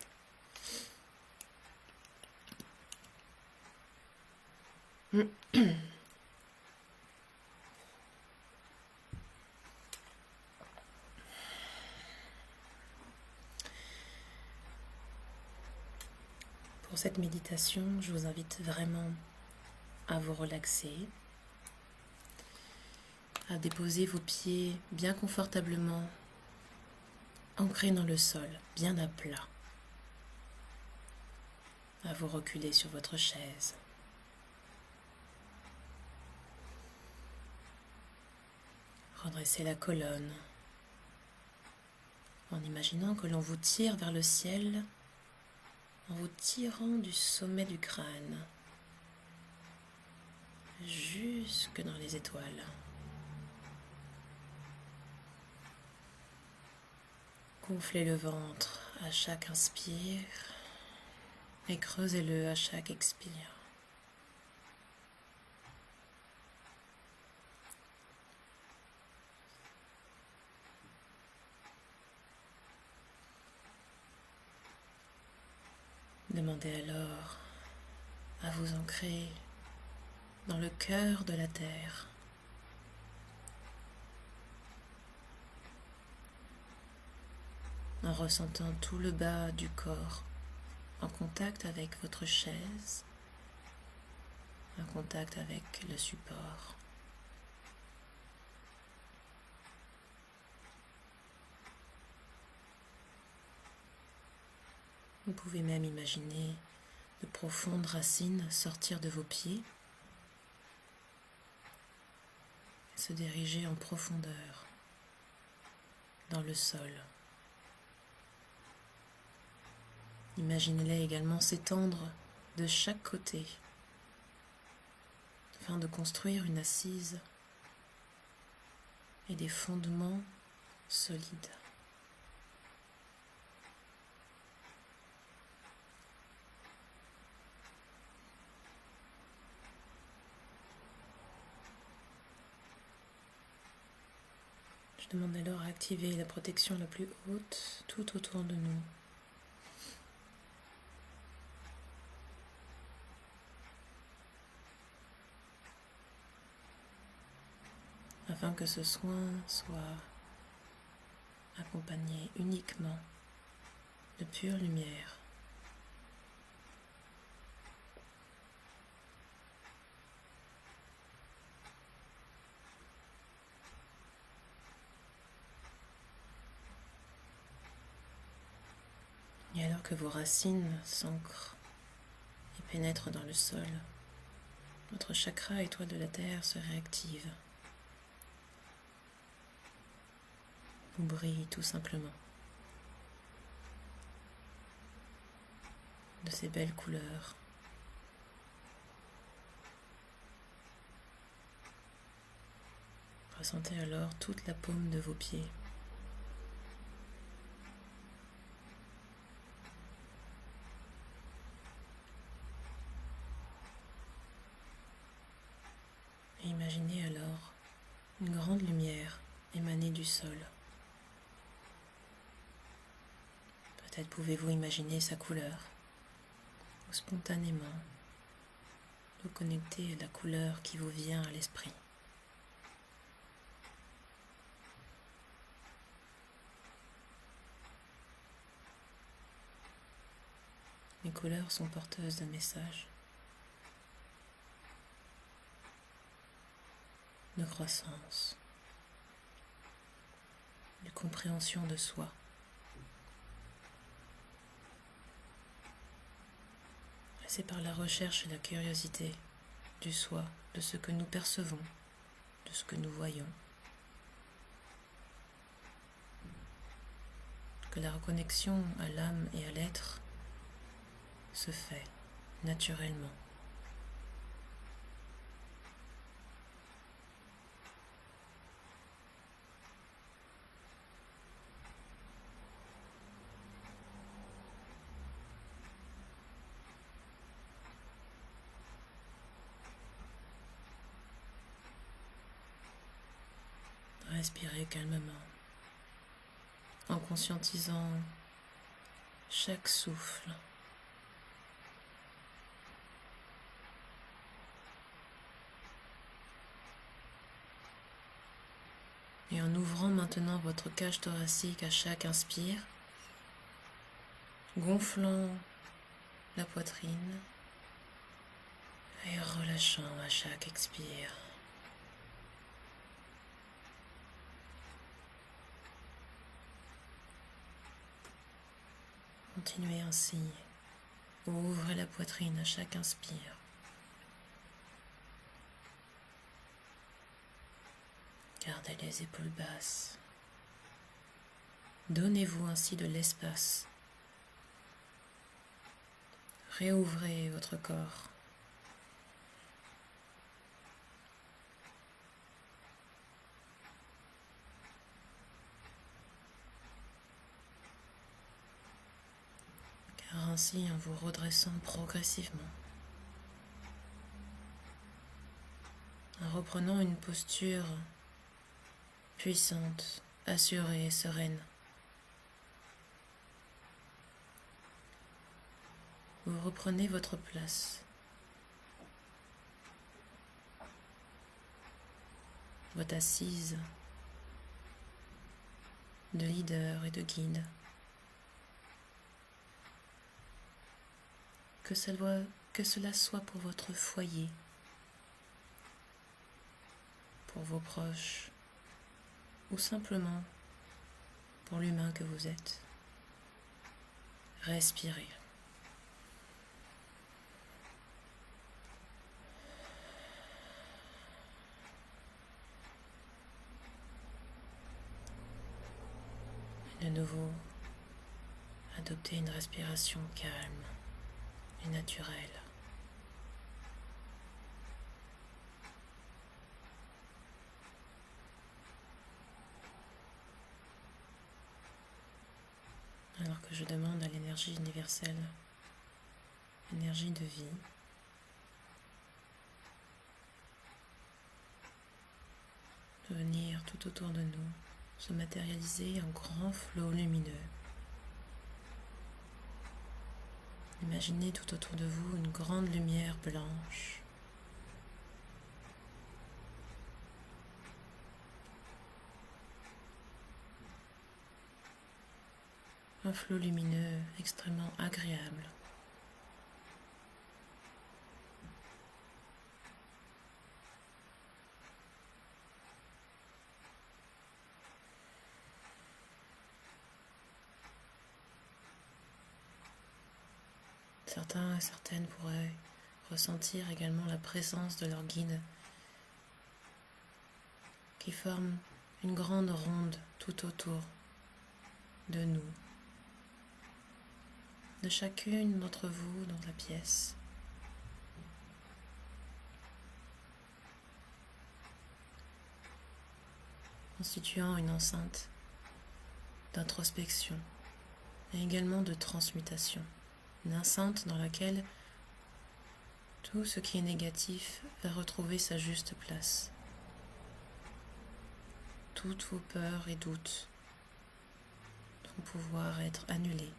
Pour cette méditation, je vous invite vraiment à vous relaxer, à déposer vos pieds bien confortablement, ancrés dans le sol, bien à plat, à vous reculer sur votre chaise. Redressez la colonne en imaginant que l'on vous tire vers le ciel en vous tirant du sommet du crâne jusque dans les étoiles. Gonflez le ventre à chaque inspire et creusez-le à chaque expire. Demandez alors à vous ancrer dans le cœur de la terre. En ressentant tout le bas du corps en contact avec votre chaise, en contact avec le support. Vous pouvez même imaginer de profondes racines sortir de vos pieds et se diriger en profondeur dans le sol. Imaginez-les également s'étendre de chaque côté afin de construire une assise et des fondements solides. Je demande alors à activer la protection la plus haute tout autour de nous. Afin que ce soin soit accompagné uniquement de pure lumière. Et alors que vos racines s'ancrent pénètre dans le sol. Votre chakra étoile de la Terre se réactive. Vous brille tout simplement. De ces belles couleurs. Ressentez alors toute la paume de vos pieds. Et imaginez alors une grande lumière émanée du sol. Peut-être pouvez-vous imaginer sa couleur, ou spontanément vous connecter à la couleur qui vous vient à l'esprit. Les couleurs sont porteuses d'un message de croissance, de compréhension de soi. Et c'est par la recherche et la curiosité du soi, de ce que nous percevons, de ce que nous voyons, que la reconnexion à l'âme et à l'être se fait naturellement. Respirez calmement, en conscientisant chaque souffle. Et en ouvrant maintenant votre cage thoracique à chaque inspire, gonflant la poitrine et relâchant à chaque expire. Continuez ainsi. Ouvrez la poitrine à chaque inspire. Gardez les épaules basses. Donnez-vous ainsi de l'espace. Réouvrez votre corps. Car ainsi, en vous redressant progressivement, en reprenant une posture puissante, assurée et sereine, vous reprenez votre place, votre assise de leader et de guide. Que cela soit pour votre foyer, pour vos proches, ou simplement pour l'humain que vous êtes. Respirez. Et de nouveau, adoptez une respiration calme et naturelle. Alors que je demande à l'énergie universelle, l'énergie de vie, de venir tout autour de nous, se matérialiser en grand flot lumineux. Imaginez tout autour de vous une grande lumière blanche. Un flot lumineux extrêmement agréable. Certains et certaines pourraient ressentir également la présence de leur guide qui forme une grande ronde tout autour de nous, de chacune d'entre vous dans la pièce. Constituant une enceinte d'introspection et également de transmutation. Une enceinte dans laquelle tout ce qui est négatif va retrouver sa juste place. Toutes vos peurs et doutes vont pouvoir être annulés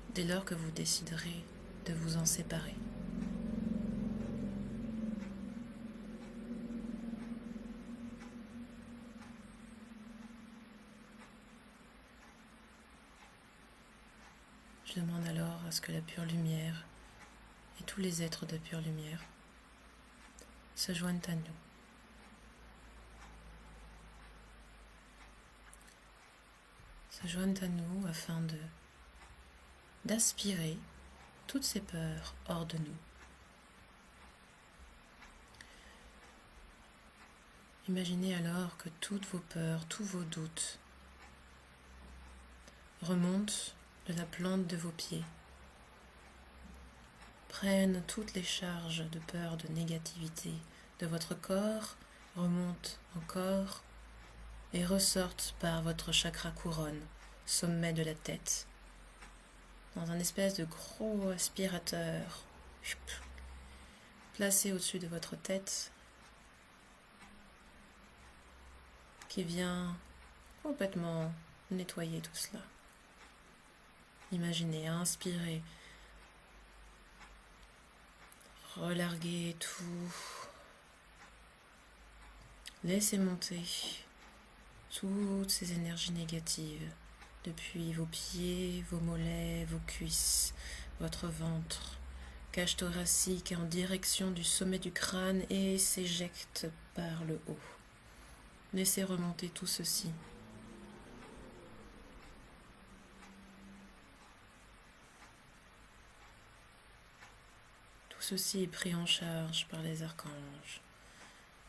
dès lors que vous déciderez de vous en séparer. Je demande alors à ce que la pure lumière et tous les êtres de pure lumière se joignent à nous. Se joignent à nous afin d'aspirer toutes ces peurs hors de nous. Imaginez alors que toutes vos peurs, tous vos doutes remontent de la plante de vos pieds, prennent toutes les charges de peur, de négativité de votre corps, remontent encore et ressortent par votre chakra couronne, sommet de la tête, dans un espèce de gros aspirateur placé au-dessus de votre tête qui vient complètement nettoyer tout cela. Imaginez, inspirez, relarguez tout, laissez monter toutes ces énergies négatives depuis vos pieds, vos mollets, vos cuisses, votre ventre, cage thoracique en direction du sommet du crâne et s'éjecte par le haut. Laissez remonter tout ceci. Tout ceci est pris en charge par les archanges,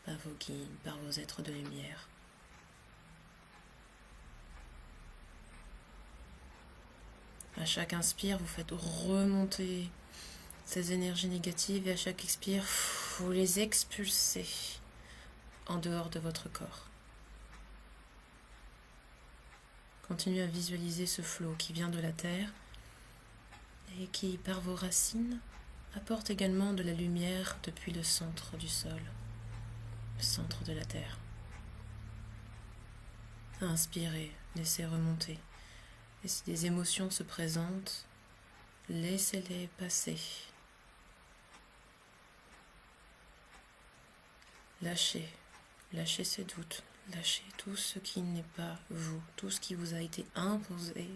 par vos guides, par vos êtres de lumière. À chaque inspire, vous faites remonter ces énergies négatives et à chaque expire, vous les expulsez en dehors de votre corps. Continuez à visualiser ce flot qui vient de la terre et qui, par vos racines, apporte également de la lumière depuis le centre du sol, le centre de la terre. Inspirez, laissez remonter. Et si des émotions se présentent, laissez-les passer. Lâchez ces doutes, lâchez tout ce qui n'est pas vous, tout ce qui vous a été imposé,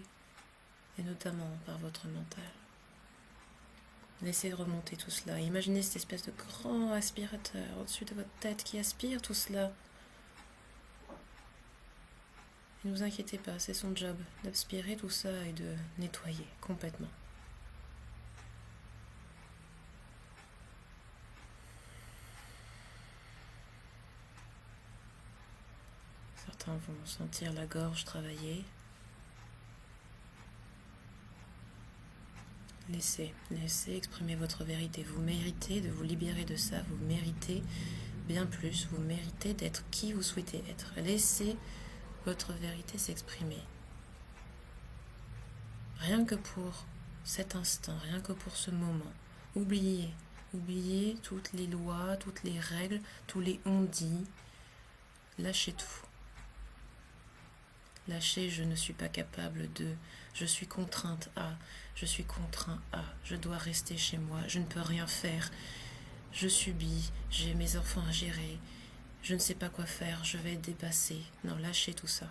et notamment par votre mental. Laissez remonter tout cela. Imaginez cette espèce de grand aspirateur au-dessus de votre tête qui aspire tout cela. Ne vous inquiétez pas, c'est son job d'aspirer tout ça et de nettoyer complètement. Certains vont sentir la gorge travailler. Laissez exprimer votre vérité. Vous méritez de vous libérer de ça. Vous méritez bien plus. Vous méritez d'être qui vous souhaitez être. Laissez votre vérité s'exprimer. Rien que pour cet instant, rien que pour ce moment. Oubliez toutes les lois, toutes les règles, tous les on-dit. Lâchez tout. Lâchez, je ne suis pas capable de, je suis contrainte à, je suis contraint à, je dois rester chez moi, je ne peux rien faire, je subis, j'ai mes enfants à gérer, je ne sais pas quoi faire, je vais être dépassée. Non, lâchez tout ça.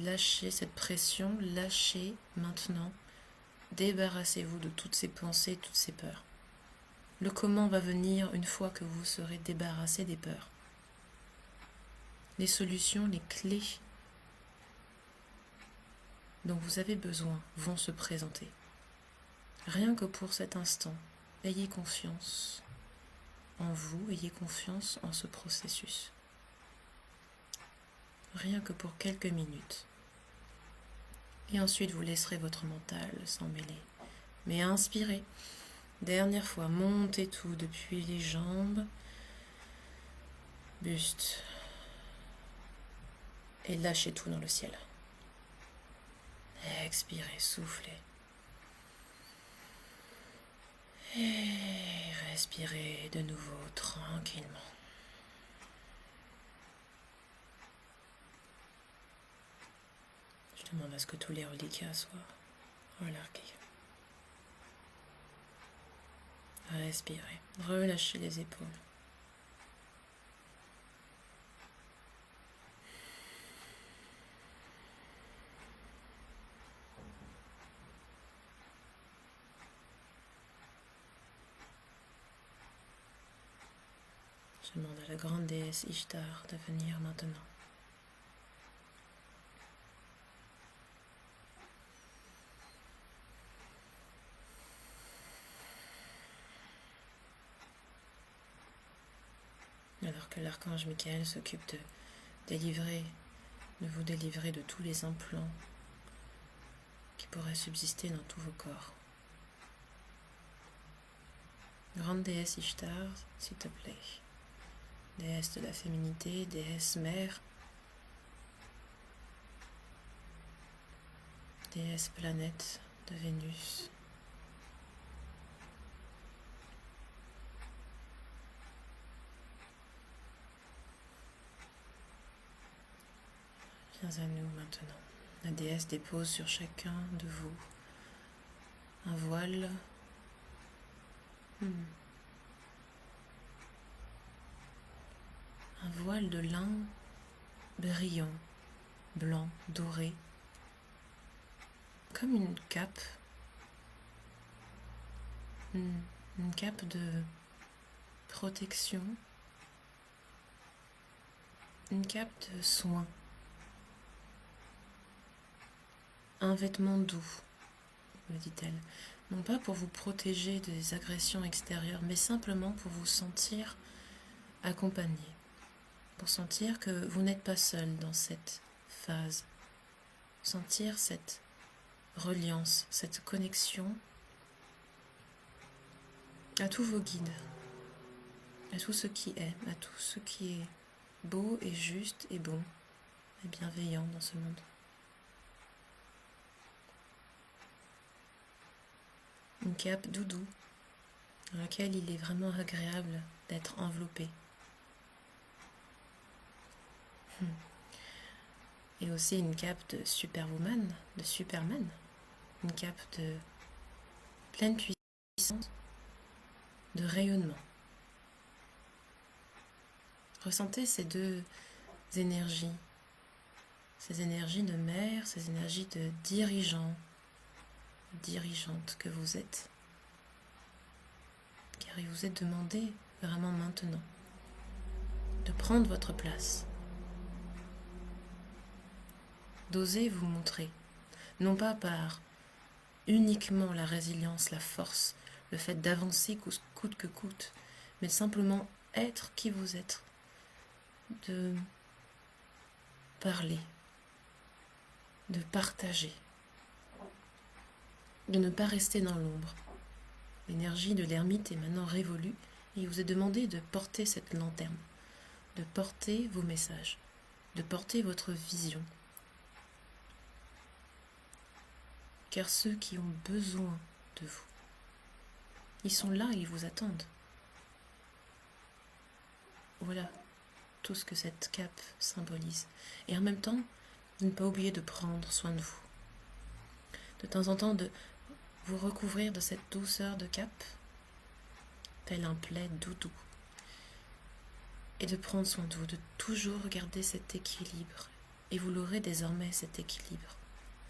Lâchez cette pression, lâchez maintenant. Débarrassez-vous de toutes ces pensées, toutes ces peurs. Le comment va venir une fois que vous serez débarrassé des peurs. Les solutions, les clés dont vous avez besoin vont se présenter. Rien que pour cet instant, ayez confiance en vous, ayez confiance en ce processus. Rien que pour quelques minutes. Et ensuite, vous laisserez votre mental s'en mêler. Mais inspirez. Dernière fois, montez tout depuis les jambes, buste. Et lâchez tout dans le ciel. Expirez, soufflez. Et respirez de nouveau tranquillement. Je demande à ce que tous les reliquats soient relargués. Respirez, relâchez les épaules. Je demande à la grande déesse Ishtar de venir maintenant. Alors que l'archange Michael s'occupe de vous délivrer de tous les implants qui pourraient subsister dans tous vos corps. Grande déesse Ishtar, s'il te plaît. Déesse de la féminité, déesse mère, déesse planète de Vénus. Viens à nous maintenant. La déesse dépose sur chacun de vous un voile. Un voile de lin brillant, blanc, doré, comme une cape. Une cape de protection, une cape de soin. Un vêtement doux, me dit-elle, non pas pour vous protéger des agressions extérieures, mais simplement pour vous sentir accompagné, pour sentir que vous n'êtes pas seul dans cette phase, sentir cette reliance, cette connexion à tous vos guides, à tout ce qui est, à tout ce qui est beau et juste et bon et bienveillant dans ce monde. Une cape doudou dans laquelle il est vraiment agréable d'être enveloppé. Et aussi une cape de Superwoman, de Superman, une cape de pleine puissance, de rayonnement. Ressentez ces deux énergies, ces énergies de mère, ces énergies de dirigeante que vous êtes. Car il vous est demandé vraiment maintenant de prendre votre place, d'oser vous montrer, non pas par uniquement la résilience, la force, le fait d'avancer coûte que coûte, mais simplement être qui vous êtes, de parler, de partager, de ne pas rester dans l'ombre. L'énergie de l'ermite est maintenant révolue et il vous est demandé de porter cette lanterne, de porter vos messages, de porter votre vision. Car ceux qui ont besoin de vous, ils sont là, ils vous attendent. Voilà tout ce que cette cape symbolise. Et en même temps, ne pas oublier de prendre soin de vous. De temps en temps, de vous recouvrir de cette douceur de cape, tel un plaid doudou. Et de prendre soin de vous, de toujours regarder cet équilibre. Et vous l'aurez désormais, cet équilibre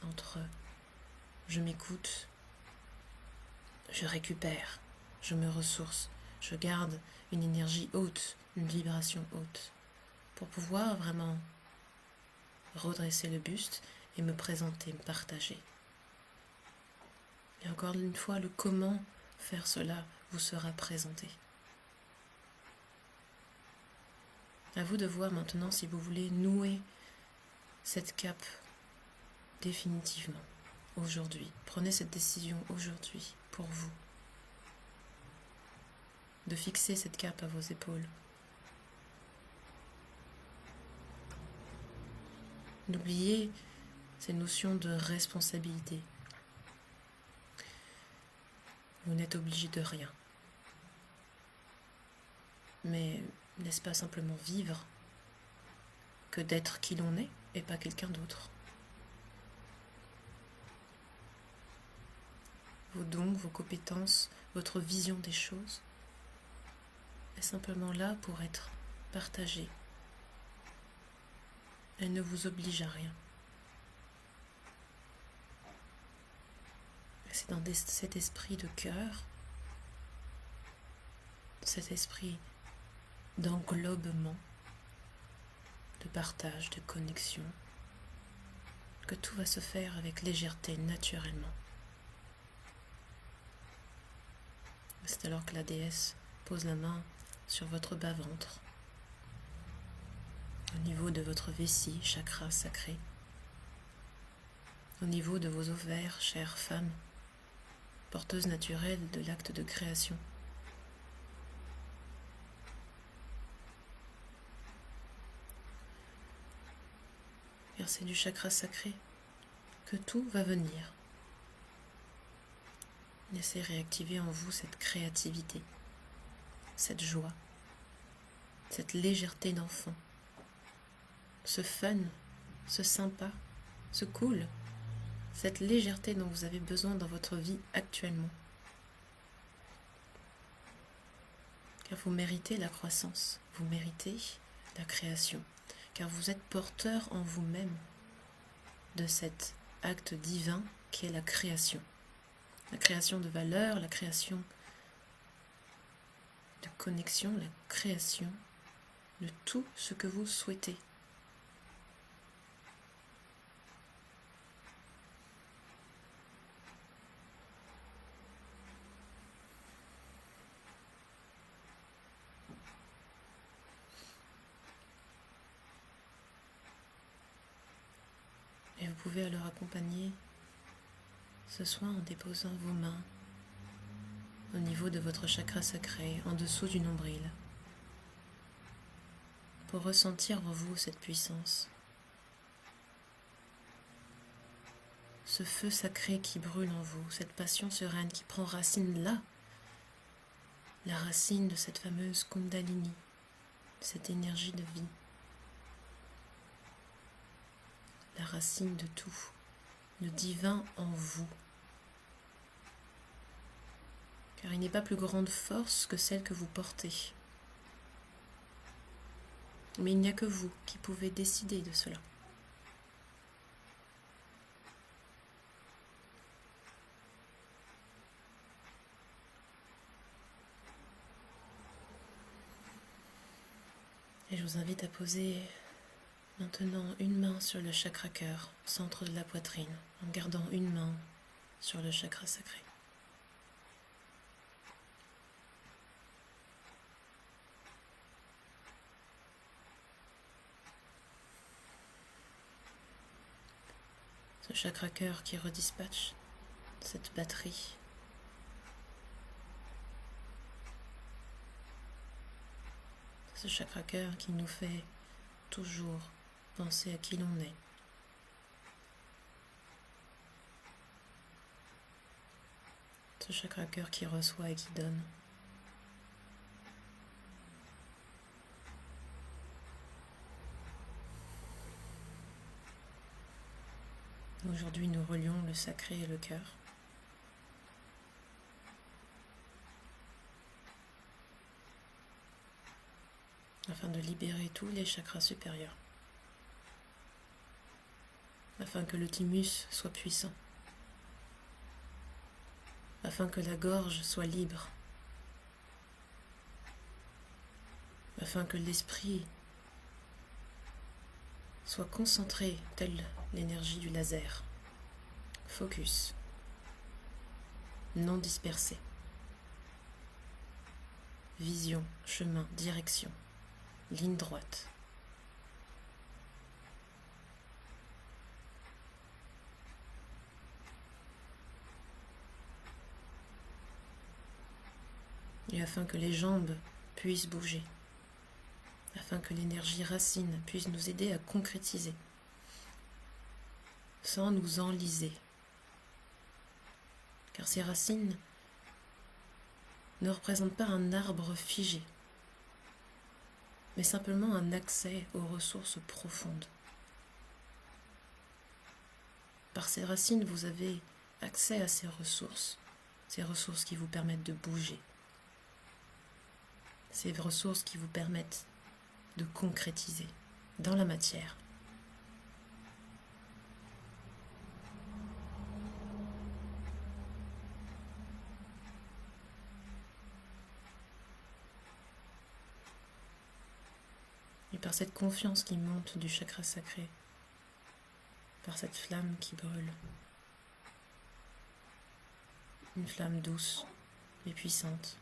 entre je m'écoute, je récupère, je me ressource, je garde une énergie haute, une vibration haute, pour pouvoir vraiment redresser le buste et me présenter, me partager. Et encore une fois, le comment faire cela vous sera présenté. À vous de voir maintenant si vous voulez nouer cette cape définitivement aujourd'hui. Prenez cette décision aujourd'hui pour vous de fixer cette cape à vos épaules. N'oubliez ces notions de responsabilité. Vous n'êtes obligé de rien. Mais n'est-ce pas simplement vivre que d'être qui l'on est et pas quelqu'un d'autre? Vos dons, vos compétences, votre vision des choses est simplement là pour être partagée. Elle ne vous oblige à rien. C'est dans cet esprit de cœur, cet esprit d'englobement, de partage, de connexion, que tout va se faire avec légèreté, naturellement. C'est alors que la déesse pose la main sur votre bas-ventre, au niveau de votre vessie, chakra sacré, au niveau de vos ovaires, chère femme, porteuse naturelle de l'acte de création. Car c'est du chakra sacré que tout va venir. Laissez réactiver en vous cette créativité, cette joie, cette légèreté d'enfant, ce fun, ce sympa, ce cool, cette légèreté dont vous avez besoin dans votre vie actuellement. Car vous méritez la croissance, vous méritez la création, car vous êtes porteur en vous-même de cet acte divin qui est la création. La création de valeur, la création de connexion, la création de tout ce que vous souhaitez. Et vous pouvez alors accompagner ce soin en déposant vos mains au niveau de votre chakra sacré, en dessous du nombril, pour ressentir en vous cette puissance, ce feu sacré qui brûle en vous, cette passion sereine qui prend racine là, la racine de cette fameuse Kundalini, cette énergie de vie, la racine de tout, le divin en vous. Car il n'est pas plus grande force que celle que vous portez. Mais il n'y a que vous qui pouvez décider de cela. Et je vous invite à poser maintenant une main sur le chakra cœur, centre de la poitrine, en gardant une main sur le chakra sacré. Ce chakra cœur qui redispatche cette batterie. Ce chakra cœur qui nous fait toujours penser à qui l'on est. Ce chakra cœur qui reçoit et qui donne. Aujourd'hui, nous relions le sacré et le cœur. Afin de libérer tous les chakras supérieurs. Afin que le thymus soit puissant. Afin que la gorge soit libre. Afin que l'esprit soit concentré, telle l'énergie du laser. Focus. non dispersé. Vision, chemin, direction, ligne droite. Et afin que les jambes puissent bouger, afin que l'énergie racine puisse nous aider à concrétiser, sans nous enliser. Car ces racines ne représentent pas un arbre figé, mais simplement un accès aux ressources profondes. Par ces racines, vous avez accès à ces ressources qui vous permettent de bouger, ces ressources qui vous permettent de concrétiser dans la matière. Et par cette confiance qui monte du chakra sacré, par cette flamme qui brûle, une flamme douce et puissante,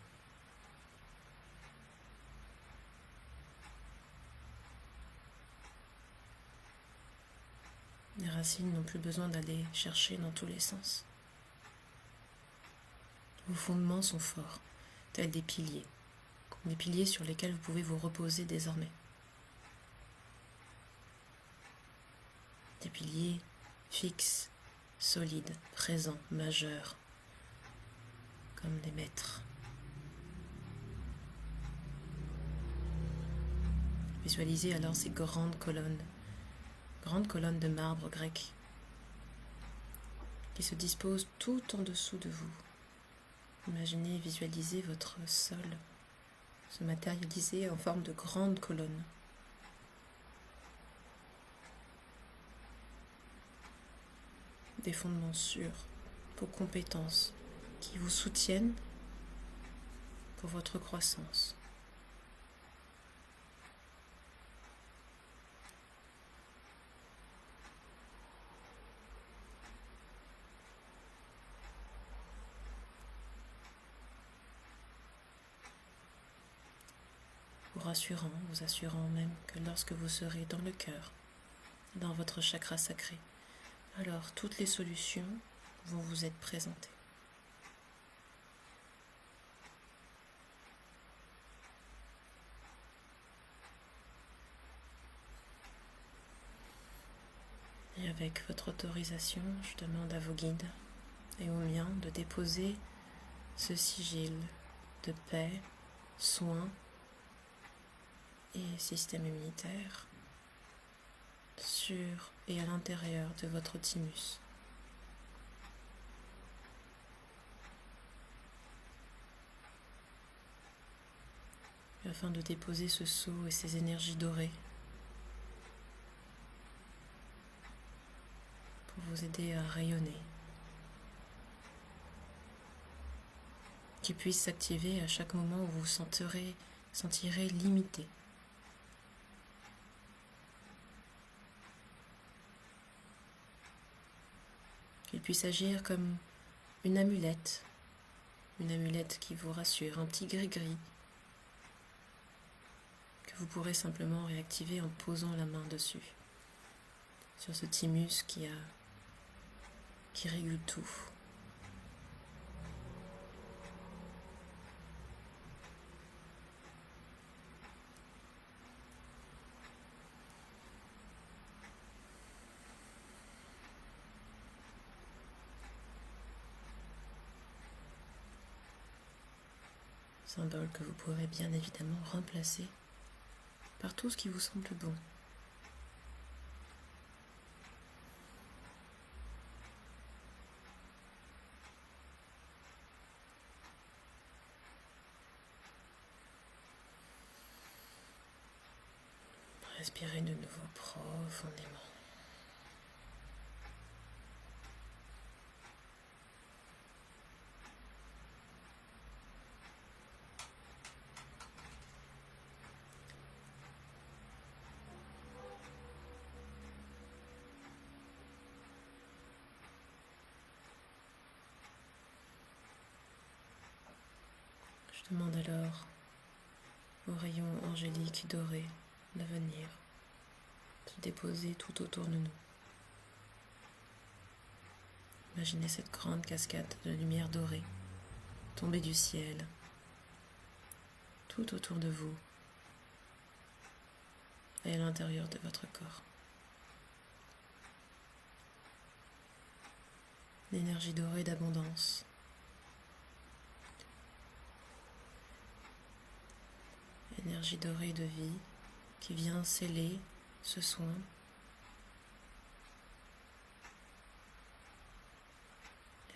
les racines n'ont plus besoin d'aller chercher dans tous les sens. Vos fondements sont forts, tels des piliers sur lesquels vous pouvez vous reposer désormais. Des piliers fixes, solides, présents, majeurs, comme des maîtres. Visualisez alors ces grandes colonnes de marbre grec qui se disposent tout en dessous de vous. Imaginez et visualisez votre sol se matérialiser en forme de grandes colonnes. Des fondements sûrs, vos compétences qui vous soutiennent pour votre croissance. Vous assurant même que lorsque vous serez dans le cœur, dans votre chakra sacré, alors toutes les solutions vont vous être présentées. Et avec votre autorisation, je demande à vos guides et aux miens de déposer ce sigil de paix, soin et système immunitaire sur et à l'intérieur de votre thymus. Et afin de déposer ce sceau et ces énergies dorées pour vous aider à rayonner, qui puisse s'activer à chaque moment où vous vous sentirez limité. Qu'il puisse agir comme une amulette qui vous rassure, un petit gris-gris que vous pourrez simplement réactiver en posant la main dessus, sur ce thymus qui régule tout. Symbole que vous pourrez bien évidemment remplacer par tout ce qui vous semble bon. Respirez de nouveau profondément. Demande alors aux rayons angéliques dorés de venir se déposer tout autour de nous. Imaginez cette grande cascade de lumière dorée tomber du ciel tout autour de vous et à l'intérieur de votre corps. L'énergie dorée d'abondance. L'énergie dorée de vie qui vient sceller ce soin.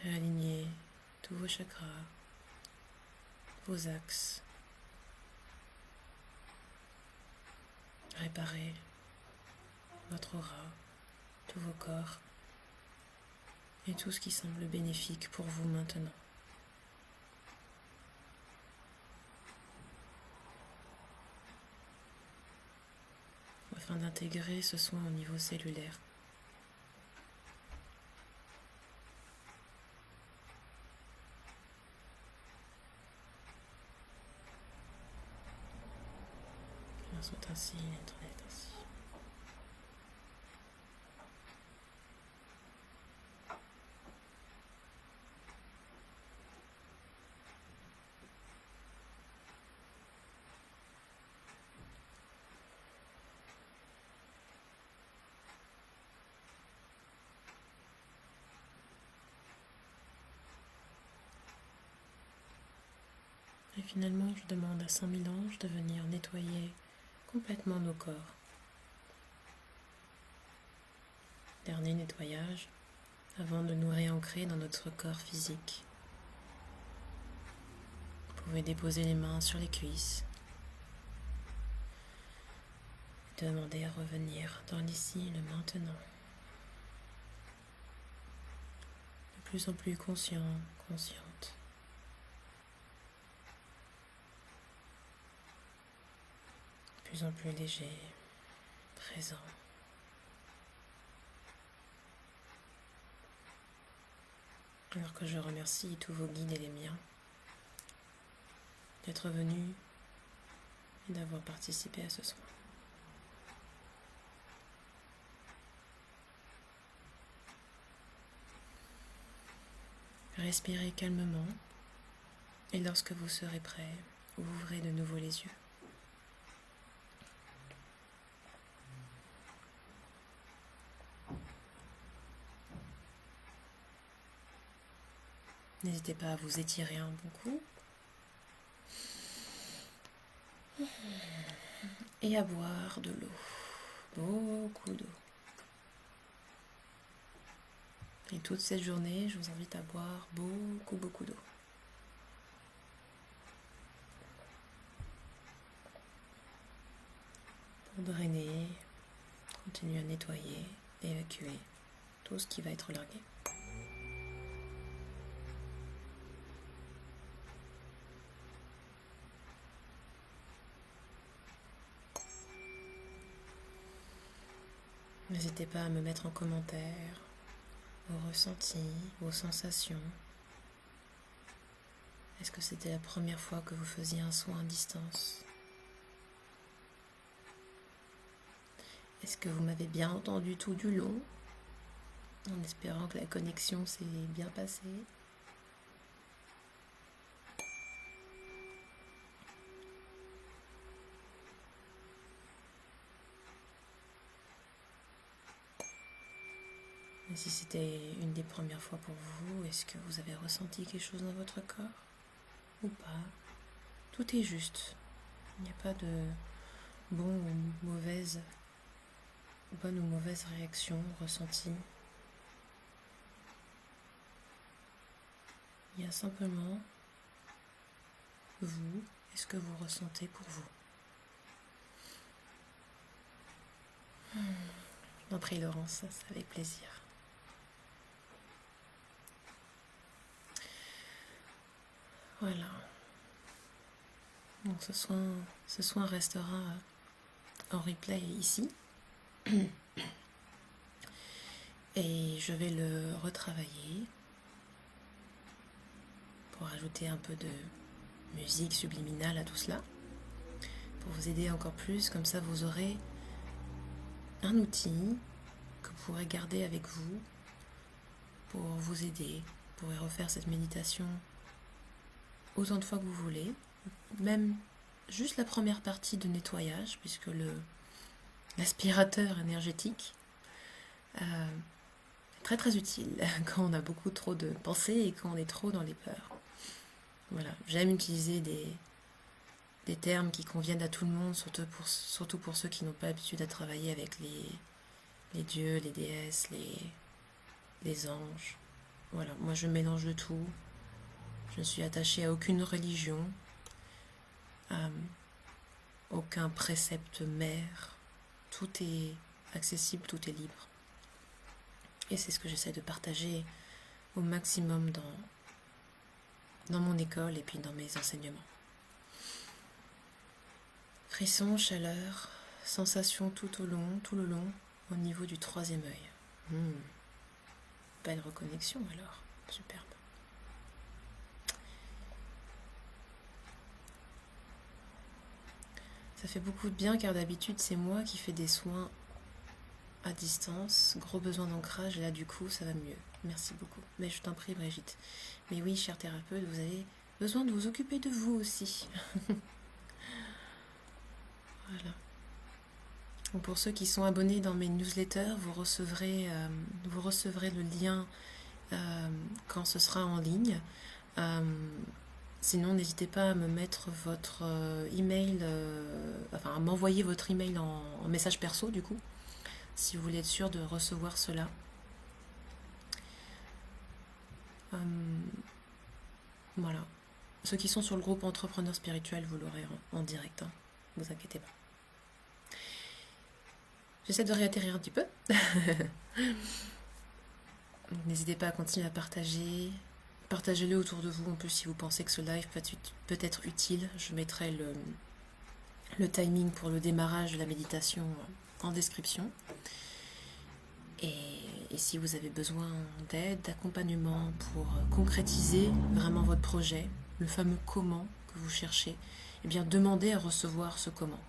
Et aligner tous vos chakras, vos axes. Réparer votre aura, tous vos corps et tout ce qui semble bénéfique pour vous maintenant. Afin d'intégrer ce soin au niveau cellulaire. L'un soit ainsi, l'autre est ainsi. Et finalement, je demande à 100 000 anges de venir nettoyer complètement nos corps. Dernier nettoyage avant de nous réancrer dans notre corps physique. Vous pouvez déposer les mains sur les cuisses. Demandez à revenir dans l'ici, le maintenant. De plus en plus conscient, consciente. De plus en plus léger, présent. Alors que je remercie tous vos guides et les miens d'être venus et d'avoir participé à ce soin. Respirez calmement et lorsque vous serez prêt, ouvrez de nouveau les yeux. N'hésitez pas à vous étirer un bon coup et à boire de l'eau, beaucoup d'eau. Et toute cette journée, je vous invite à boire beaucoup d'eau. Pour drainer, continuer à nettoyer, évacuer tout ce qui va être largué. N'hésitez pas à me mettre en commentaire vos ressentis, vos sensations. Est-ce que c'était la première fois que vous faisiez un soin à distance? Est-ce que vous m'avez bien entendu tout du long, en espérant que la connexion s'est bien passée? Et si c'était une des premières fois pour vous, est-ce que vous avez ressenti quelque chose dans votre corps ou pas? Tout est juste. Il n'y a pas de bonne ou mauvaise réaction ressentie. Il y a simplement vous et ce que vous ressentez pour vous. Je t'en prie Laurence, c'est avec plaisir. Voilà. Donc ce soin restera en replay ici. Et je vais le retravailler pour ajouter un peu de musique subliminale à tout cela, pour vous aider encore plus. Comme ça, vous aurez un outil que vous pourrez garder avec vous pour vous aider. Vous pourrez refaire cette méditation autant de fois que vous voulez, même juste la première partie de nettoyage, puisque l'aspirateur énergétique est très très utile quand on a beaucoup trop de pensées et quand on est trop dans les peurs. Voilà, j'aime utiliser des termes qui conviennent à tout le monde, surtout pour ceux qui n'ont pas l'habitude à travailler avec les dieux, les déesses, les anges. Voilà, moi je mélange de tout. Je ne suis attachée à aucune religion, aucun précepte mère. Tout est accessible, tout est libre. Et c'est ce que j'essaie de partager au maximum dans mon école et puis dans mes enseignements. Frissons, chaleur, sensation tout le long, au niveau du 3e œil. Belle reconnexion alors, superbe. Ça fait beaucoup de bien car d'habitude c'est moi qui fais des soins à distance, gros besoin d'ancrage et là du coup ça va mieux. Merci beaucoup. Mais je t'en prie Brigitte. Mais oui, cher thérapeute, vous avez besoin de vous occuper de vous aussi. Voilà. Donc pour ceux qui sont abonnés dans mes newsletters, vous recevrez le lien quand ce sera en ligne. Sinon, n'hésitez pas à me mettre votre email, à m'envoyer votre email en message perso du coup, si vous voulez être sûr de recevoir cela. Voilà. Ceux qui sont sur le groupe Entrepreneurs Spirituels, vous l'aurez en direct, hein. Ne vous inquiétez pas. J'essaie de réatterrir un petit peu. N'hésitez pas à continuer à partager. Partagez-le autour de vous. En plus, si vous pensez que ce live peut être utile, je mettrai le timing pour le démarrage de la méditation en description. Et si vous avez besoin d'aide, d'accompagnement pour concrétiser vraiment votre projet, le fameux comment que vous cherchez, eh bien demandez à recevoir ce comment.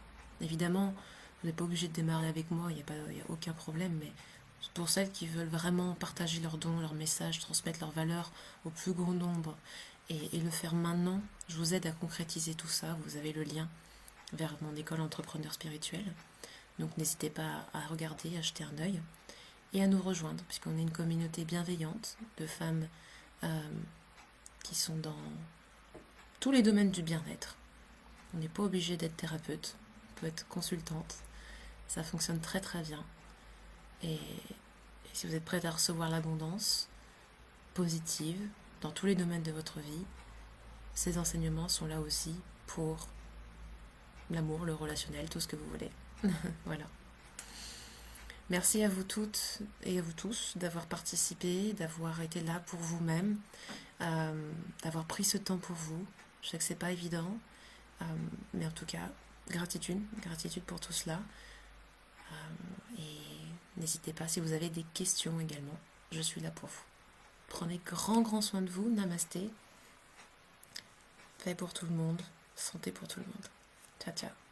Évidemment, vous n'êtes pas obligé de démarrer avec moi, il n'y a aucun problème, mais pour celles qui veulent vraiment partager leurs dons, leurs messages, transmettre leurs valeurs au plus grand nombre et le faire maintenant, je vous aide à concrétiser tout ça. Vous avez le lien vers mon école Entrepreneur Spirituel. Donc n'hésitez pas à regarder, à jeter un œil et à nous rejoindre, puisqu'on est une communauté bienveillante de femmes qui sont dans tous les domaines du bien-être. On n'est pas obligé d'être thérapeute, on peut être consultante. Ça fonctionne très très bien. Et si vous êtes prête à recevoir l'abondance positive dans tous les domaines de votre vie, ces enseignements sont là aussi pour l'amour, le relationnel, tout ce que vous voulez. Voilà. Merci à vous toutes et à vous tous d'avoir participé, d'avoir été là pour vous-même, d'avoir pris ce temps pour vous. Je sais que c'est pas évident, mais en tout cas, gratitude pour tout cela. Et n'hésitez pas si vous avez des questions également, je suis là pour vous. Prenez grand soin de vous, namasté. Paix pour tout le monde, santé pour tout le monde. Ciao ciao.